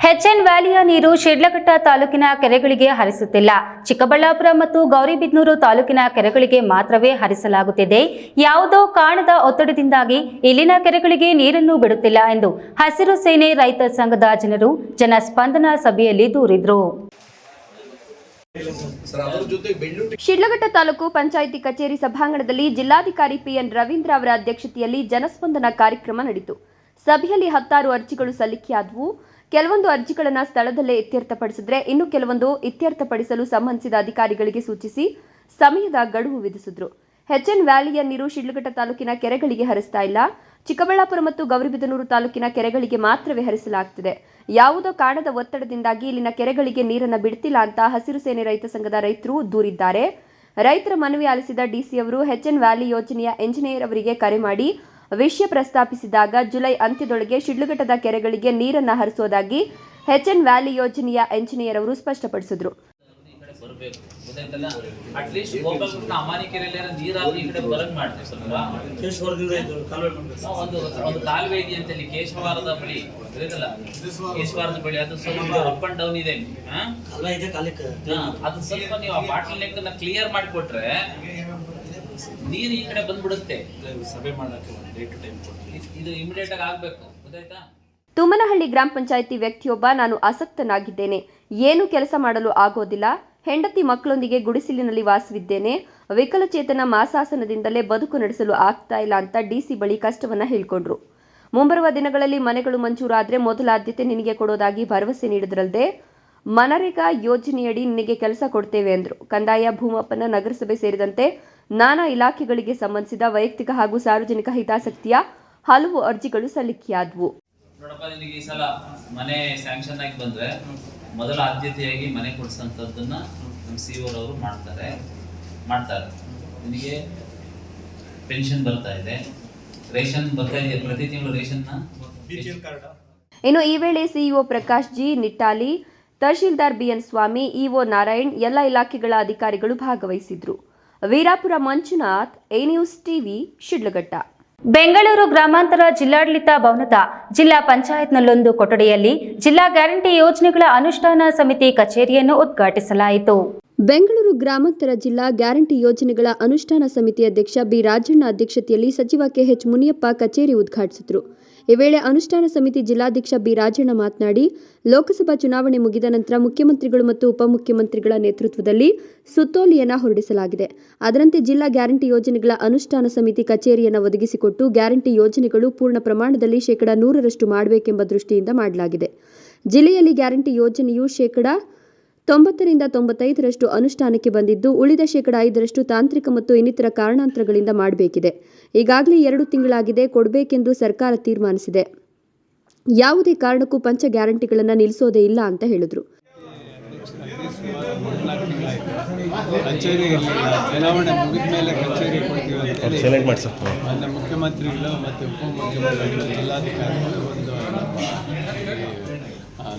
HN ವ್ಯಾಲಿಯ ನೀರು ಶಿಡ್ಲಘಟ್ಟ ತಾಲೂಕಿನ ಕೆರೆಗಳಿಗೆ ಹರಿಸುತ್ತಿಲ್ಲ. ಚಿಕ್ಕಬಳ್ಳಾಪುರ ಮತ್ತು ಗೌರಿಬಿದನೂರು ತಾಲೂಕಿನ ಕೆರೆಗಳಿಗೆ ಮಾತ್ರವೇ ಹರಿಸಲಾಗುತ್ತಿದೆ. ಯಾವುದೋ ಕಾರಣದ ಒತ್ತಡದಿಂದಾಗಿ ಇಲ್ಲಿನ ಕೆರೆಗಳಿಗೆ ನೀರನ್ನು ಬಿಡುತ್ತಿಲ್ಲ ಎಂದು ಹಸಿರು ಸೇನೆ ರೈತ ಸಂಘದ ಜನರು ಜನಸ್ಪಂದನ ಸಭೆಯಲ್ಲಿ ದೂರಿದರು. ಶಿಡ್ಲಘಟ್ಟ ತಾಲೂಕು ಪಂಚಾಯಿತಿ ಕಚೇರಿ ಸಭಾಂಗಣದಲ್ಲಿ ಜಿಲ್ಲಾಧಿಕಾರಿ PN ರವೀಂದ್ರ ಅವರ ಅಧ್ಯಕ್ಷತೆಯಲ್ಲಿ ಜನಸ್ಪಂದನ ಕಾರ್ಯಕ್ರಮ ನಡೆಯಿತು. ಸಭೆಯಲ್ಲಿ 10 ಅರ್ಜಿಗಳು ಸಲ್ಲಿಕೆಯಾದವು. ಕೆಲವೊಂದು ಅರ್ಜಿಗಳನ್ನು ಸ್ಥಳದಲ್ಲೇ ಇತ್ಯರ್ಥಪಡಿಸಿದ್ರೆ, ಇನ್ನು ಕೆಲವೊಂದು ಇತ್ಯರ್ಥಪಡಿಸಲು ಸಂಬಂಧಿಸಿದ ಅಧಿಕಾರಿಗಳಿಗೆ ಸೂಚಿಸಿ ಸಮಯದ ಗಡುವು ವಿಧಿಸಿದ್ರು. HN ವ್ಯಾಲಿಯ ನೀರು ಶಿಡ್ಲಘಟ್ಟ ತಾಲೂಕಿನ ಕೆರೆಗಳಿಗೆ ಹರಿಸ್ತಾ ಇಲ್ಲ. ಚಿಕ್ಕಬಳ್ಳಾಪುರ ಮತ್ತು ಗೌರಿಬಿದನೂರು ತಾಲೂಕಿನ ಕೆರೆಗಳಿಗೆ ಮಾತ್ರವೇ ಹರಿಸಲಾಗುತ್ತಿದೆ. ಯಾವುದೋ ಕಾರಣದ ಒತ್ತಡದಿಂದಾಗಿ ಇಲ್ಲಿನ ಕೆರೆಗಳಿಗೆ ನೀರನ್ನು ಬಿಡ್ತಿಲ್ಲ ಅಂತ ಹಸಿರು ಸೇನೆ ರೈತ ಸಂಘದ ರೈತರು ದೂರಿದ್ದಾರೆ. ರೈತರ ಮನವಿ ಆಲಿಸಿದ DC ಅವರು HN ವ್ಯಾಲಿ ಯೋಜನೆಯ ಎಂಜಿನಿಯರ್ ಅವರಿಗೆ ಕರೆ ಮಾಡಿ ವಿಷಯ ಪ್ರಸ್ತಾಪಿಸಿದಾಗ ಜುಲೈ ಅಂತ್ಯದೊಳಗೆ ಶಿಡ್ಲಘಟ್ಟದ ಕೆರೆಗಳಿಗೆ ನೀರನ್ನು ಹರಿಸುವುದಾಗಿ HN ವ್ಯಾಲಿ ಯೋಜನೆಯ ಎಂಜಿನಿಯರ್ ಅವರು ಸ್ಪಷ್ಟಪಡಿಸಿದರು. ಒಂದು ಕಾಲುವೆ ಇದೆ ಅಂತ ಕೇಶವಾರದ ಬಳಿ ಕೇಶವಾರದ ಬಳಿ ಅದು ಸ್ವಲ್ಪ ಅಪ್ ಅಂಡ್ ಡೌನ್ ಇದೆ. ಅದು ಸ್ವಲ್ಪ ನೀವು ಆ ಬಾಟಲ್ ನೆಕ್ ಕ್ಲಿಯರ್ ಮಾಡಿಕೊಟ್ರೆ ನೀರು ಈ ಕಡೆ ಬಂದ್ಬಿಡುತ್ತೆ. ಸಭೆ ಮಾಡಕ್ಕೆ ಇದು ಇಮಿಡಿಯೇಟ್ ಆಗಿ ಆಗ್ಬೇಕು, ಗೊತ್ತಾಯ್ತಾ? ತುಮ್ಮನಹಳ್ಳಿ ಗ್ರಾಮ ಪಂಚಾಯಿತಿ ವ್ಯಕ್ತಿಯೊಬ್ಬ, ನಾನು ಆಸಕ್ತನಾಗಿದ್ದೇನೆ, ಏನು ಕೆಲಸ ಮಾಡಲು ಆಗೋದಿಲ್ಲ, ಹೆಂಡತಿ ಮಕ್ಕಳೊಂದಿಗೆ ಗುಡಿಸಿಲಿನಲ್ಲಿ ವಾಸವಿದ್ದೇನೆ, ವಿಕಲಚೇತನ ಮಾಸಾಸನದಿಂದಲೇ ಬದುಕು ನಡೆಸಲು ಆಗ್ತಾ ಇಲ್ಲ ಅಂತ DC ಬಳಿ ಕಷ್ಟವನ್ನ ಹೇಳ್ಕೊಂಡ್ರು. ಮುಂಬರುವ ದಿನಗಳಲ್ಲಿ ಮನೆಗಳು ಮಂಜೂರಾದ್ರೆ ಮೊದಲ ಆದ್ಯತೆ ನಿನಗೆ ಕೊಡೋದಾಗಿ ಭರವಸೆ ನೀಡಿದ್ರಲ್ಲದೆ ಮನರೇಗಾ ಯೋಜನೆಯಡಿ ನಿನಗೆ ಕೆಲಸ ಕೊಡ್ತೇವೆ ಎಂದರು. ಕಂದಾಯ, ಭೂಮಾಪನ, ನಗರಸಭೆ ಸೇರಿದಂತೆ ನಾನಾ ಇಲಾಖೆಗಳಿಗೆ ಸಂಬಂಧಿಸಿದ ವೈಯಕ್ತಿಕ ಹಾಗೂ ಸಾರ್ವಜನಿಕ ಹಿತಾಸಕ್ತಿಯ ಹಲವು ಅರ್ಜಿಗಳು ಸಲ್ಲಿಕೆಯಾದವು. ನೋಡಪ್ಪ, ನಿನಗೆ ಈ ಸಲ ಮನೆ ಸ್ಯಾಂಕ್ಷನ್ ಆಗಿ ಬಂದ್ರೆ ಮೊದಲ ಆದ್ಯತೆಯಾಗಿ ಮನೆ ಕೊಡಿಸೋಂಥದ್ದನ್ನ ನಮ್ಮ CO ಅವರು ಮಾಡ್ತಾರೆ. ನಿನಗೆ ಪೆನ್ಷನ್ ಬರ್ತಾ ಇದೆ, ರೇಷನ್ ಬರ್ತಾ ಇದೆ, ಪ್ರತಿ ತಿಂಗಳು ರೇಷನ್ನ. ಇನ್ನು ಈ ವೇಳೆ CEO Prakash G Nittali, tahsildar BN Swami, EO Narayan, ಎಲ್ಲ ಇಲಾಖೆಗಳ ಅಧಿಕಾರಿಗಳು ಭಾಗವಹಿಸಿದ್ರು. Veerapura Manjunath, A news TV, Shidlaghatta. Bengaluru ಗ್ರಾಮಾಂತರ ಜಿಲ್ಲಾಡಳಿತ ಭವನದ ಜಿಲ್ಲಾ ಪಂಚಾಯತ್ನಲ್ಲೊಂದು ಕೊಠಡಿಯಲ್ಲಿ ಜಿಲ್ಲಾ ಗ್ಯಾರಂಟಿ ಯೋಜನೆಗಳ ಅನುಷ್ಠಾನ ಸಮಿತಿ ಕಚೇರಿಯನ್ನು ಉದ್ಘಾಟಿಸಲಾಯಿತು. ಬೆಂಗಳೂರು ಗ್ರಾಮಾಂತರ ಜಿಲ್ಲಾ ಗ್ಯಾರಂಟಿ ಯೋಜನೆಗಳ ಅನುಷ್ಠಾನ ಸಮಿತಿ ಅಧ್ಯಕ್ಷ ಬಿ ರಾಜಣ್ಣ ಅಧ್ಯಕ್ಷತೆಯಲ್ಲಿ ಸಚಿವ KH ಮುನಿಯಪ್ಪ ಕಚೇರಿ ಉದ್ಘಾಟಿಸಿದರು. ಈ ವೇಳೆ ಅನುಷ್ಠಾನ ಸಮಿತಿ ಜಿಲ್ಲಾಧ್ಯಕ್ಷ ಬಿ ರಾಜಣ್ಣ ಮಾತನಾಡಿ, ಲೋಕಸಭಾ ಚುನಾವಣೆ ಮುಗಿದ ನಂತರ ಮುಖ್ಯಮಂತ್ರಿಗಳು ಮತ್ತು ಉಪಮುಖ್ಯಮಂತ್ರಿಗಳ ನೇತೃತ್ವದಲ್ಲಿ ಸುತ್ತೋಲೆಯನ್ನು ಹೊರಡಿಸಲಾಗಿದೆ. ಅದರಂತೆ ಜಿಲ್ಲಾ ಗ್ಯಾರಂಟಿ ಯೋಜನೆಗಳ ಅನುಷ್ಠಾನ ಸಮಿತಿ ಕಚೇರಿಯನ್ನು ಒದಗಿಸಿಕೊಟ್ಟು ಗ್ಯಾರಂಟಿ ಯೋಜನೆಗಳು ಪೂರ್ಣ ಪ್ರಮಾಣದಲ್ಲಿ 100% ಮಾಡಬೇಕೆಂಬ ದೃಷ್ಟಿಯಿಂದ ಮಾಡಲಾಗಿದೆ. ಜಿಲ್ಲೆಯಲ್ಲಿ ಗ್ಯಾರಂಟಿ ಯೋಜನೆಯು 90-95% ಅನುಷ್ಠಾನಕ್ಕೆ ಬಂದಿದ್ದು, ಉಳಿದ 5% ತಾಂತ್ರಿಕ ಮತ್ತು ಇನ್ನಿತರ ಕಾರಣಾಂತರಗಳಿಂದ ಮಾಡಬೇಕಿದೆ. ಈಗಾಗಲೇ 2 ತಿಂಗಳಾಗಿದೆ, ಕೊಡಬೇಕೆಂದು ಸರ್ಕಾರ ತೀರ್ಮಾನಿಸಿದೆ. ಯಾವುದೇ ಕಾರಣಕ್ಕೂ ಪಂಚ ಗ್ಯಾರಂಟಿಗಳನ್ನು ನಿಲ್ಲಿಸೋದೇ ಇಲ್ಲ ಅಂತ ಹೇಳಿದರು. ಕಚೇರಿ ಚುನಾವಣೆ ಮುಗಿದ ಮೇಲೆ ಕಚೇರಿ ಕೊಡ್ತೀವಿ ಅಂತ ಮುಖ್ಯಮಂತ್ರಿಗಳು ಮತ್ತು ಉಪಮುಖ್ಯಮಂತ್ರಿಗಳು ಜಿಲ್ಲಾಧಿಕಾರಿಗಳು ಒಂದು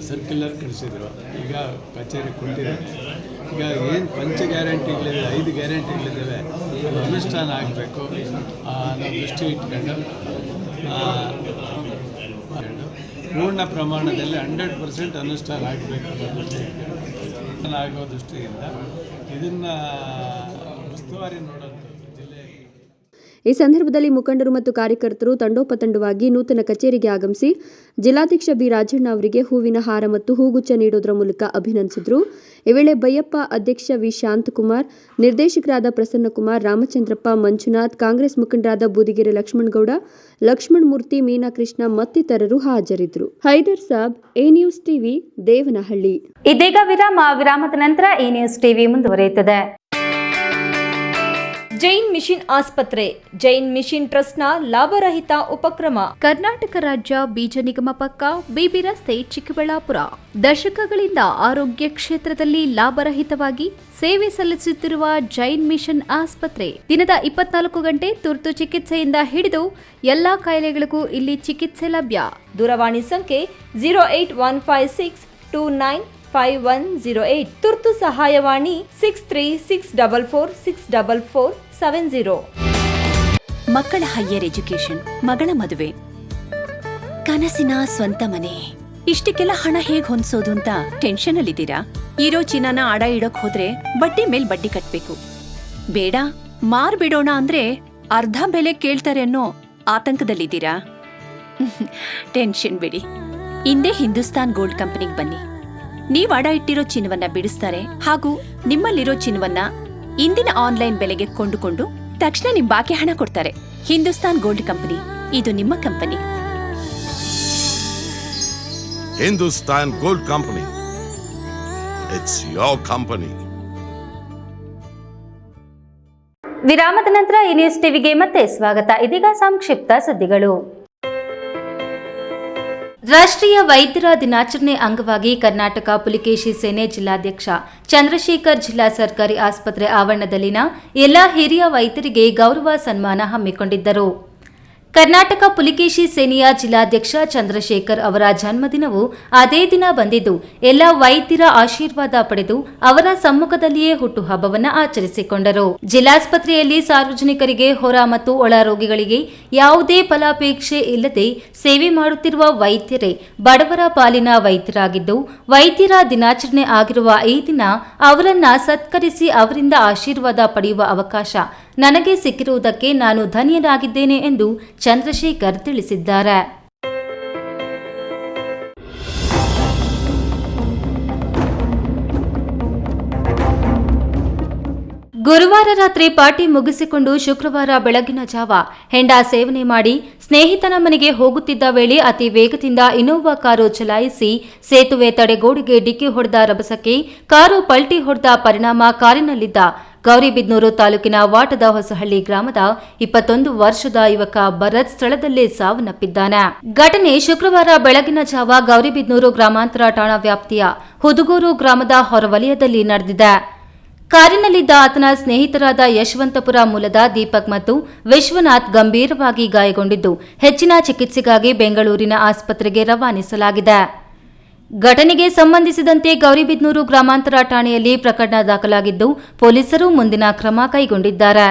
ಸರ್ಕ್ಯುಲರ್ ಕಳಿಸಿದರು. ಈಗ ಕಚೇರಿ ಕೊಟ್ಟಿದ್ದಾರೆ. ಈಗ ಏನು ಪಂಚ ಗ್ಯಾರಂಟಿಗಳಿವೆ, 5 ಗ್ಯಾರಂಟಿಗಳಿದ್ದಾವೆ, ಅದು ಅನುಷ್ಠಾನ ಆಗಬೇಕು ಅನ್ನೋ ದೃಷ್ಟಿ ಇಟ್ಕೊಂಡು ಪೂರ್ಣ ಪ್ರಮಾಣದಲ್ಲಿ 100% ಅನುಷ್ಠಾನ ಆಗಬೇಕು ಅನ್ನೋ ದೃಷ್ಟಿ ಇಟ್ಕೊಂಡು ಆಗೋ ದೃಷ್ಟಿಯಿಂದ ಇದನ್ನು ಉಸ್ತುವಾರಿ ನೋಡೋದು ಜಿಲ್ಲೆ. ಈ ಸಂದರ್ಭದಲ್ಲಿ ಮುಖಂಡರು ಮತ್ತು ಕಾರ್ಯಕರ್ತರು ತಂಡೋಪತಂಡವಾಗಿ ನೂತನ ಕಚೇರಿಗೆ ಆಗಮಿಸಿ ಜಿಲ್ಲಾಧ್ಯಕ್ಷ ಬಿ ರಾಜಣ್ಣ ಅವರಿಗೆ ಹೂವಿನ ಹಾರ ಮತ್ತು ಹೂಗುಚ್ಛ ನೀಡುವುದರ ಮೂಲಕ ಅಭಿನಂದಿಸಿದರು. ಈ ವೇಳೆ ಬೈಯಪ್ಪ, ಅಧ್ಯಕ್ಷ ವಿ ಶಾಂತಕುಮಾರ್, ನಿರ್ದೇಶಕರಾದ ಪ್ರಸನ್ನಕುಮಾರ್, ರಾಮಚಂದ್ರಪ್ಪ, ಮಂಜುನಾಥ್, ಕಾಂಗ್ರೆಸ್ ಮುಖಂಡರಾದ ಬೂದಿಗೆರೆ ಲಕ್ಷ್ಮಣಗೌಡ, ಲಕ್ಷ್ಮಣಮೂರ್ತಿ, ಮೀನಾಕೃಷ್ಣ ಮತ್ತಿತರರು ಹಾಜರಿದ್ದರು. Haider Saab, A news TV, Devanahalli. ಇದೀಗ ವಿರಾಮದ ನಂತರ ಎ ನ್ಯೂಸ್ ಟಿವಿ ಮುಂದುವರಿಯುತ್ತದೆ. ಜೈನ್ ಮಿಷನ್ ಆಸ್ಪತ್ರೆ, ಜೈನ್ ಮಿಷನ್ ಟ್ರಸ್ಟ್ನ ಲಾಭರಹಿತ ಉಪಕ್ರಮ. ಕರ್ನಾಟಕ ರಾಜ್ಯ ಬೀಜ ನಿಗಮ ಪಕ್ಕ, ಬಿಬಿ ರಸ್ತೆ, ಚಿಕ್ಕಬಳ್ಳಾಪುರ. ದಶಕಗಳಿಂದ ಆರೋಗ್ಯ ಕ್ಷೇತ್ರದಲ್ಲಿ ಲಾಭರಹಿತವಾಗಿ ಸೇವೆ ಸಲ್ಲಿಸುತ್ತಿರುವ ಜೈನ್ ಮಿಷನ್ ಆಸ್ಪತ್ರೆ ದಿನದ 24 ಗಂಟೆ ತುರ್ತು ಚಿಕಿತ್ಸೆಯಿಂದ ಹಿಡಿದು ಎಲ್ಲಾ ಕಾಯಿಲೆಗಳಿಗೂ ಇಲ್ಲಿ ಚಿಕಿತ್ಸೆ ಲಭ್ಯ. ದೂರವಾಣಿ ಸಂಖ್ಯೆ 08156295108. ತುರ್ತು ಸಹಾಯವಾಣಿ 6364464470. ಮಕ್ಕಳ ಹೈಯರ್ ಎಜುಕೇಶನ್, ಮಗಳ ಮದುವೆ, ಕನಸಿನ ಸ್ವಂತ ಮನೆ, ಇಷ್ಟಕ್ಕೆಲ್ಲ ಹಣ ಹೇಗ್ ಹೊಂದ್ಸೋದು ಅಂತ ಟೆನ್ಷನ್ ಅಲ್ಲಿದ್ದೀರಾ? ಇರೋ ಚಿನ್ನನ ಅಡ ಇಡೋಕ್ ಹೋದ್ರೆ ಬಡ್ಡಿ ಮೇಲ್ ಬಡ್ಡಿ ಕಟ್ಬೇಕು. ಬೇಡ, ಮಾರ್ಬಿಡೋಣ ಅಂದ್ರೆ ಅರ್ಧ ಬೆಲೆ ಕೇಳ್ತಾರೆ ಅನ್ನೋ ಆತಂಕದಲ್ಲಿದ್ದೀರಾ? ಟೆನ್ಷನ್ ಬಿಡಿ, ಇಂದೇ ಹಿಂದೂಸ್ತಾನ್ ಗೋಲ್ಡ್ ಕಂಪನಿಗೆ ಬನ್ನಿ. ನೀವು ಅಡ ಇಟ್ಟಿರೋ ಚಿನ್ನವನ್ನ ಬಿಡಿಸ್ತಾರೆ ಹಾಗೂ ನಿಮ್ಮಲ್ಲಿರೋ ಚಿನ್ನವನ್ನ ಇಂದಿನ ಆನ್ಲೈನ್ ಬೆಲೆಗೆ ಕೊಂಡುಕೊಂಡು ತಕ್ಷಣ ನಿಮ್ ಬಾಕಿ ಹಣ ಕೊಡ್ತಾರೆ. ಹಿಂದೂಸ್ತಾನ್ ಗೋಲ್ಡ್ ಕಂಪನಿ, ಇದು ನಿಮ್ಮ company. Hindustan gold company, it's your company. ವಿರಾಮದ ನಂತರ ಈ ನ್ಯೂಸ್ ಟಿವಿಗೆ ಮತ್ತೆ ಸ್ವಾಗತ. ಇದೀಗ ಸಂಕ್ಷಿಪ್ತ ಸುದ್ದಿಗಳು. ರಾಷ್ಟ್ರೀಯ ವೈದ್ಯರ ದಿನಾಚರಣೆ ಅಂಗವಾಗಿ ಕರ್ನಾಟಕ ಪುಲಿಕೇಶಿ ಸೇನೆ ಜಿಲ್ಲಾಧ್ಯಕ್ಷ ಚಂದ್ರಶೇಖರ್ ಜಿಲ್ಲಾ ಸರ್ಕಾರಿ ಆಸ್ಪತ್ರೆ ಆವರಣದಲ್ಲಿನ ಎಲ್ಲ ಹಿರಿಯ ವೈದ್ಯರಿಗೆ ಗೌರವ ಸನ್ಮಾನ ಹಮ್ಮಿಕೊಂಡಿದ್ದರು. ಕರ್ನಾಟಕ ಪುಲಿಕೇಶಿ ಸೇನೆಯ ಜಿಲ್ಲಾಧ್ಯಕ್ಷ ಚಂದ್ರಶೇಖರ್ ಅವರ ಜನ್ಮದಿನವು ಅದೇ ದಿನ ಬಂದಿದ್ದು, ಎಲ್ಲ ವೈದ್ಯರ ಆಶೀರ್ವಾದ ಪಡೆದು ಅವರ ಸಮ್ಮುಖದಲ್ಲಿಯೇ ಹುಟ್ಟುಹಬ್ಬವನ್ನು ಆಚರಿಸಿಕೊಂಡರು. ಜಿಲ್ಲಾಸ್ಪತ್ರೆಯಲ್ಲಿ ಸಾರ್ವಜನಿಕರಿಗೆ, ಹೊರ ಮತ್ತು ಒಳ ರೋಗಿಗಳಿಗೆ ಯಾವುದೇ ಫಲಾಪೇಕ್ಷೆ ಇಲ್ಲದೆ ಸೇವೆ ಮಾಡುತ್ತಿರುವ ವೈದ್ಯರೇ ಬಡವರ ಪಾಲಿನ ವೈದ್ಯರಾಗಿದ್ದು, ವೈದ್ಯರ ದಿನಾಚರಣೆ ಆಗಿರುವ ಈ ದಿನ ಅವರನ್ನ ಸತ್ಕರಿಸಿ ಅವರಿಂದ ಆಶೀರ್ವಾದ ಪಡೆಯುವ ಅವಕಾಶ ನನಗೆ ಸಿಕ್ಕಿರುವುದಕ್ಕೆ ನಾನು ಧನ್ಯನಾಗಿದ್ದೇನೆ ಎಂದು ಚಂದ್ರಶೇಖರ್ ತಿಳಿಸಿದ್ದಾರೆ. ಗುರುವಾರ ರಾತ್ರಿ ಪಾರ್ಟಿ ಮುಗಿಸಿಕೊಂಡು ಶುಕ್ರವಾರ ಬೆಳಗಿನ ಜಾವ ಹೆಂಡ ಸೇವನೆ ಮಾಡಿ ಸ್ನೇಹಿತನ ಮನೆಗೆ ಹೋಗುತ್ತಿದ್ದ ವೇಳೆ ಅತಿ ವೇಗದಿಂದ ಇನೋವಾ ಕಾರು ಚಲಾಯಿಸಿ ಸೇತುವೆ ತಡೆಗೋಡೆಗೆ ಡಿಕ್ಕಿ ಹೊಡೆದ ರಭಸಕ್ಕೆ ಕಾರು ಪಲ್ಟಿ ಹೊಡೆದ ಪರಿಣಾಮ ಕಾರಿನಲ್ಲಿದ್ದ ಗೌರಿಬಿದನೂರು ತಾಲೂಕಿನ ವಾಟದ ಹೊಸಹಳ್ಳಿ ಗ್ರಾಮದ 21 ವರ್ಷದ ಯುವಕ ಭರತ್ ಸ್ಥಳದಲ್ಲೇ ಸಾವನ್ನಪ್ಪಿದ್ದಾನೆ. ಘಟನೆ ಶುಕ್ರವಾರ ಬೆಳಗಿನ ಜಾವ ಗೌರಿಬಿದನೂರು ಗ್ರಾಮಾಂತರ ಠಾಣಾ ವ್ಯಾಪ್ತಿಯ ಹುದುಗೂರು ಗ್ರಾಮದ ಹೊರವಲಯದಲ್ಲಿ ನಡೆದಿದೆ. ಕಾರಿನಲ್ಲಿದ್ದ ಆತನ ಸ್ನೇಹಿತರಾದ ಯಶವಂತಪುರ ಮೂಲದ ದೀಪಕ್ ಮತ್ತು ವಿಶ್ವನಾಥ್ ಗಂಭೀರವಾಗಿ ಗಾಯಗೊಂಡಿದ್ದು, ಹೆಚ್ಚಿನ ಚಿಕಿತ್ಸೆಗಾಗಿ ಬೆಂಗಳೂರಿನ ಆಸ್ಪತ್ರೆಗೆ ರವಾನಿಸಲಾಗಿದೆ. ಘಟನೆಗೆ ಸಂಬಂಧಿಸಿದಂತೆ ಗೌರಿಬಿದನೂರು ಗ್ರಾಮಾಂತರ ಠಾಣೆಯಲ್ಲಿ ಪ್ರಕರಣ ದಾಖಲಾಗಿದ್ದು, ಪೊಲೀಸರು ಮುಂದಿನ ಕ್ರಮ ಕೈಗೊಂಡಿದ್ದಾರೆ.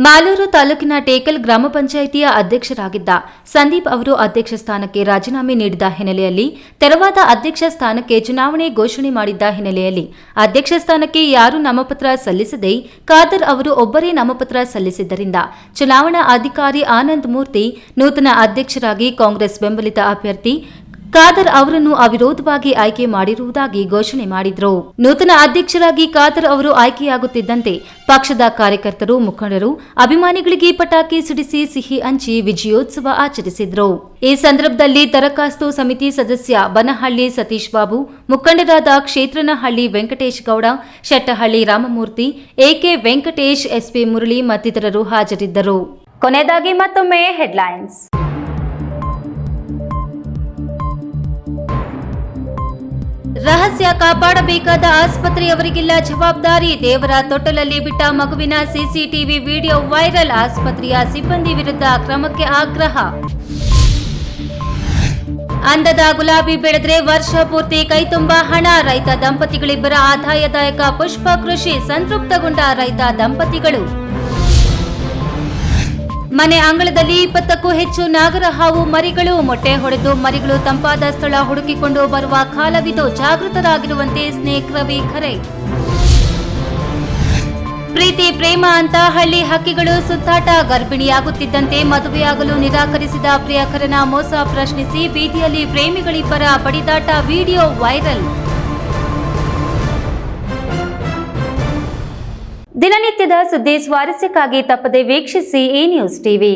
ಮಾಲೂರು ತಾಲೂಕಿನ ಟೇಕಲ್ ಗ್ರಾಮ ಪಂಚಾಯಿತಿಯ ಅಧ್ಯಕ್ಷರಾಗಿದ್ದ ಸಂದೀಪ್ ಅವರು ಅಧ್ಯಕ್ಷ ಸ್ಥಾನಕ್ಕೆ ರಾಜೀನಾಮೆ ನೀಡಿದ ಹಿನ್ನೆಲೆಯಲ್ಲಿ ತೆರವಾದ ಅಧ್ಯಕ್ಷ ಸ್ಥಾನಕ್ಕೆ ಚುನಾವಣೆ ಘೋಷಣೆ ಮಾಡಿದ್ದ ಹಿನ್ನೆಲೆಯಲ್ಲಿ ಅಧ್ಯಕ್ಷ ಸ್ಥಾನಕ್ಕೆ ಯಾರೂ ನಾಮಪತ್ರ ಸಲ್ಲಿಸದೆ ಖಾದರ್ ಅವರು ಒಬ್ಬರೇ ನಾಮಪತ್ರ ಸಲ್ಲಿಸಿದ್ದರಿಂದ ಚುನಾವಣಾ ಅಧಿಕಾರಿ ಆನಂದ್ ಮೂರ್ತಿ ನೂತನ ಅಧ್ಯಕ್ಷರಾಗಿ ಕಾಂಗ್ರೆಸ್ ಬೆಂಬಲಿತ ಅಭ್ಯರ್ಥಿ ಖಾದರ್ ಅವರನ್ನು ಅವಿರೋಧವಾಗಿ ಆಯ್ಕೆ ಮಾಡಿರುವುದಾಗಿ ಘೋಷಣೆ ಮಾಡಿದರು. ನೂತನ ಅಧ್ಯಕ್ಷರಾಗಿ ಖಾದರ್ ಅವರು ಆಯ್ಕೆಯಾಗುತ್ತಿದ್ದಂತೆ ಪಕ್ಷದ ಕಾರ್ಯಕರ್ತರು, ಮುಖಂಡರು, ಅಭಿಮಾನಿಗಳಿಗೆ ಪಟಾಕಿ ಸಿಡಿಸಿ ಸಿಹಿ ಹಂಚಿ ವಿಜಯೋತ್ಸವ ಆಚರಿಸಿದರು. ಈ ಸಂದರ್ಭದಲ್ಲಿ ದರಖಾಸ್ತು ಸಮಿತಿ ಸದಸ್ಯ ಬನಹಳ್ಳಿ ಸತೀಶ್ ಬಾಬು, ಮುಖಂಡರಾದ ಕ್ಷೇತ್ರನಹಳ್ಳಿ ವೆಂಕಟೇಶ್ ಗೌಡ, ಶೆಟ್ಟಹಳ್ಳಿ ರಾಮಮೂರ್ತಿ, ಎಕೆ ವೆಂಕಟೇಶ್, ಎಸ್ಪಿ ಮುರಳಿ ಮತ್ತಿತರರು ಹಾಜರಿದ್ದರು. ಕೊನೆಯದಾಗಿ ಮತ್ತೊಮ್ಮೆ ಹೆಡ್ಲೈನ್ಸ್. ರಹಸ್ಯ ಕಾಪಾಡಬೇಕಾದ ಆಸ್ಪತ್ರೆಯವರಿಗಿಲ್ಲ ಜವಾಬ್ದಾರಿ. ದೇವರ ತೊಟ್ಟಲಲ್ಲಿ ಬಿಟ್ಟ ಮಗುವಿನ ಸಿಸಿಟಿವಿ ವಿಡಿಯೋ ವೈರಲ್. ಆಸ್ಪತ್ರೆಯ ಸಿಬ್ಬಂದಿ ವಿರುದ್ಧ ಕ್ರಮಕ್ಕೆ ಆಗ್ರಹ. ಅಂದದ ಗುಲಾಬಿ ಬೆಳೆದ್ರೆ ವರ್ಷ ಪೂರ್ತಿ ಕೈತುಂಬ ಹಣ. ರೈತ ದಂಪತಿಗಳಿಬ್ಬರ ಆದಾಯದಾಯಕ ಪುಷ್ಪ ಕೃಷಿ. ಸಂತೃಪ್ತಗೊಂಡ ರೈತ ದಂಪತಿಗಳು. ಮನೆ ಅಂಗಳದಲ್ಲಿ 20ಕ್ಕೂ ಹೆಚ್ಚು ನಾಗರ ಹಾವು ಮರಿಗಳು. ಮೊಟ್ಟೆ ಹೊಡೆದು ಮರಿಗಳು ತಂಪಾದ ಸ್ಥಳ ಹುಡುಕಿಕೊಂಡು ಬರುವ ಕಾಲವಿದು. ಜಾಗೃತರಾಗಿರುವಂತೆ ಸ್ನೇಕ್ ರವಿ ಖರೆ. ಪ್ರೀತಿ ಪ್ರೇಮ ಅಂತ ಹಳ್ಳಿ ಹಕ್ಕಿಗಳು ಸುತ್ತಾಟ. ಗರ್ಭಿಣಿಯಾಗುತ್ತಿದ್ದಂತೆ ಮದುವೆಯಾಗಲು ನಿರಾಕರಿಸಿದ ಪ್ರಿಯಕರನ ಮೋಸ ಪ್ರಶ್ನಿಸಿ ಬೀದಿಯಲ್ಲಿ ಪ್ರೇಮಿಗಳಿಬ್ಬರ ಬಡಿದಾಟ. Video viral. ದಿನನಿತ್ಯದ ಸುದ್ದಿ ಸ್ವಾರಸ್ಯಕ್ಕಾಗಿ ತಪ್ಪದೆ ವೀಕ್ಷಿಸಿ ಈ ನ್ಯೂಸ್ ಟಿವಿ.